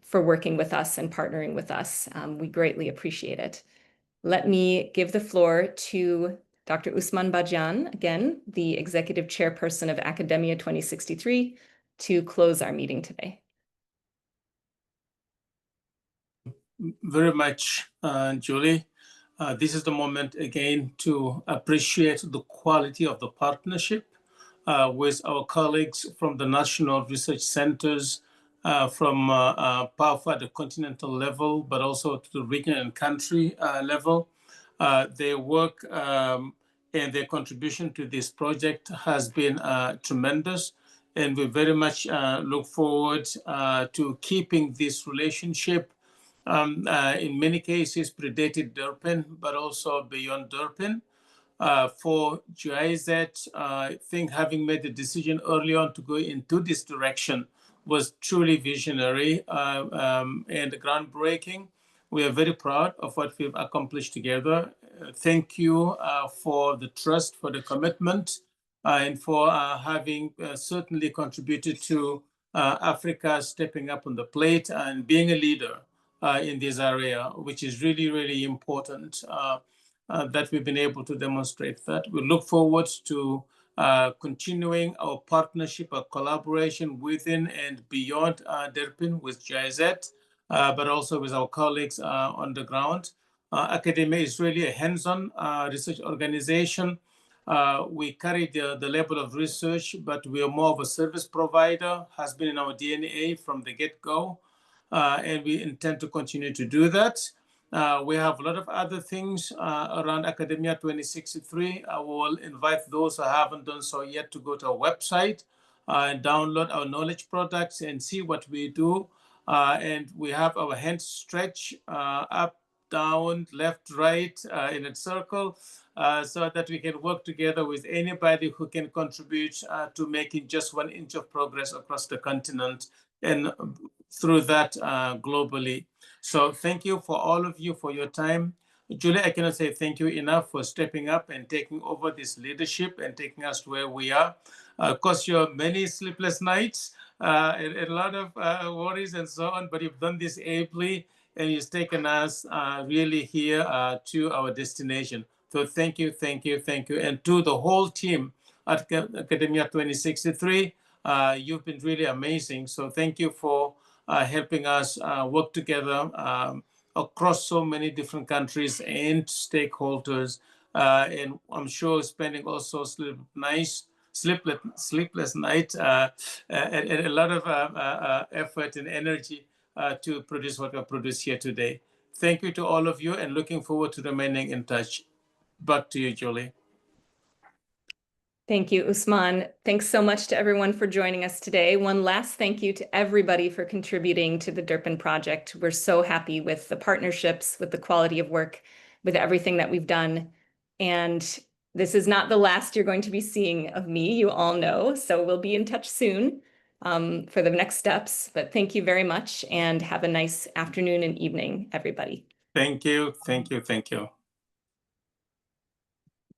for working with us and partnering with us. We greatly appreciate it. Let me give the floor to Dr. Usman Badian, again, the Executive Chairperson of Academia 2063, to close our meeting today.
Very much, Julie. This is the moment again to appreciate the quality of the partnership with our colleagues from the national research centers, from PAFO at the continental level, but also to the regional and country level. Their work and their contribution to this project has been tremendous. And we very much look forward to keeping this relationship in many cases predated DERPIn, but also beyond DERPIn. For GIZ, I think having made the decision early on to go into this direction was truly visionary and groundbreaking. We are very proud of what we've accomplished together. Thank you for the trust, for the commitment, and for having certainly contributed to Africa stepping up on the plate and being a leader in this area, which is really, really important that we've been able to demonstrate that. We look forward to continuing our partnership, our collaboration within and beyond DERPIn with GIZ, but also with our colleagues on the ground. Academia is really a hands-on research organization. We carry the level of research, but we are more of a service provider, has been in our DNA from the get-go, and we intend to continue to do that. We have a lot of other things around Academia 2063. I will invite those who haven't done so yet to go to our website and download our knowledge products and see what we do. And we have our hands stretched up, down, left, right, in a circle, so that we can work together with anybody who can contribute to making just 1 inch of progress across the continent and through that globally. So thank you for all of you for your time. Julie, I cannot say thank you enough for stepping up and taking over this leadership and taking us to where we are. Of course, your many sleepless nights and a lot of worries and so on, but you've done this ably and you've taken us really here to our destination. So thank you, thank you, thank you. And to the whole team at Academia 2063, you've been really amazing. So thank you for helping us work together across so many different countries and stakeholders. And I'm sure spending also sleepless night and a lot of effort and energy to produce what we produce here today. Thank you to all of you and looking forward to remaining in touch. Back to you, Julie.
Thank you, Usman. Thanks so much to everyone for joining us today. One last thank you to everybody for contributing to the DERPIn project. We're so happy with the partnerships, with the quality of work, with everything that we've done. And this is not the last you're going to be seeing of me, you all know. So we'll be in touch soon for the next steps. But thank you very much and have a nice afternoon and evening, everybody.
Thank you, thank you, thank you.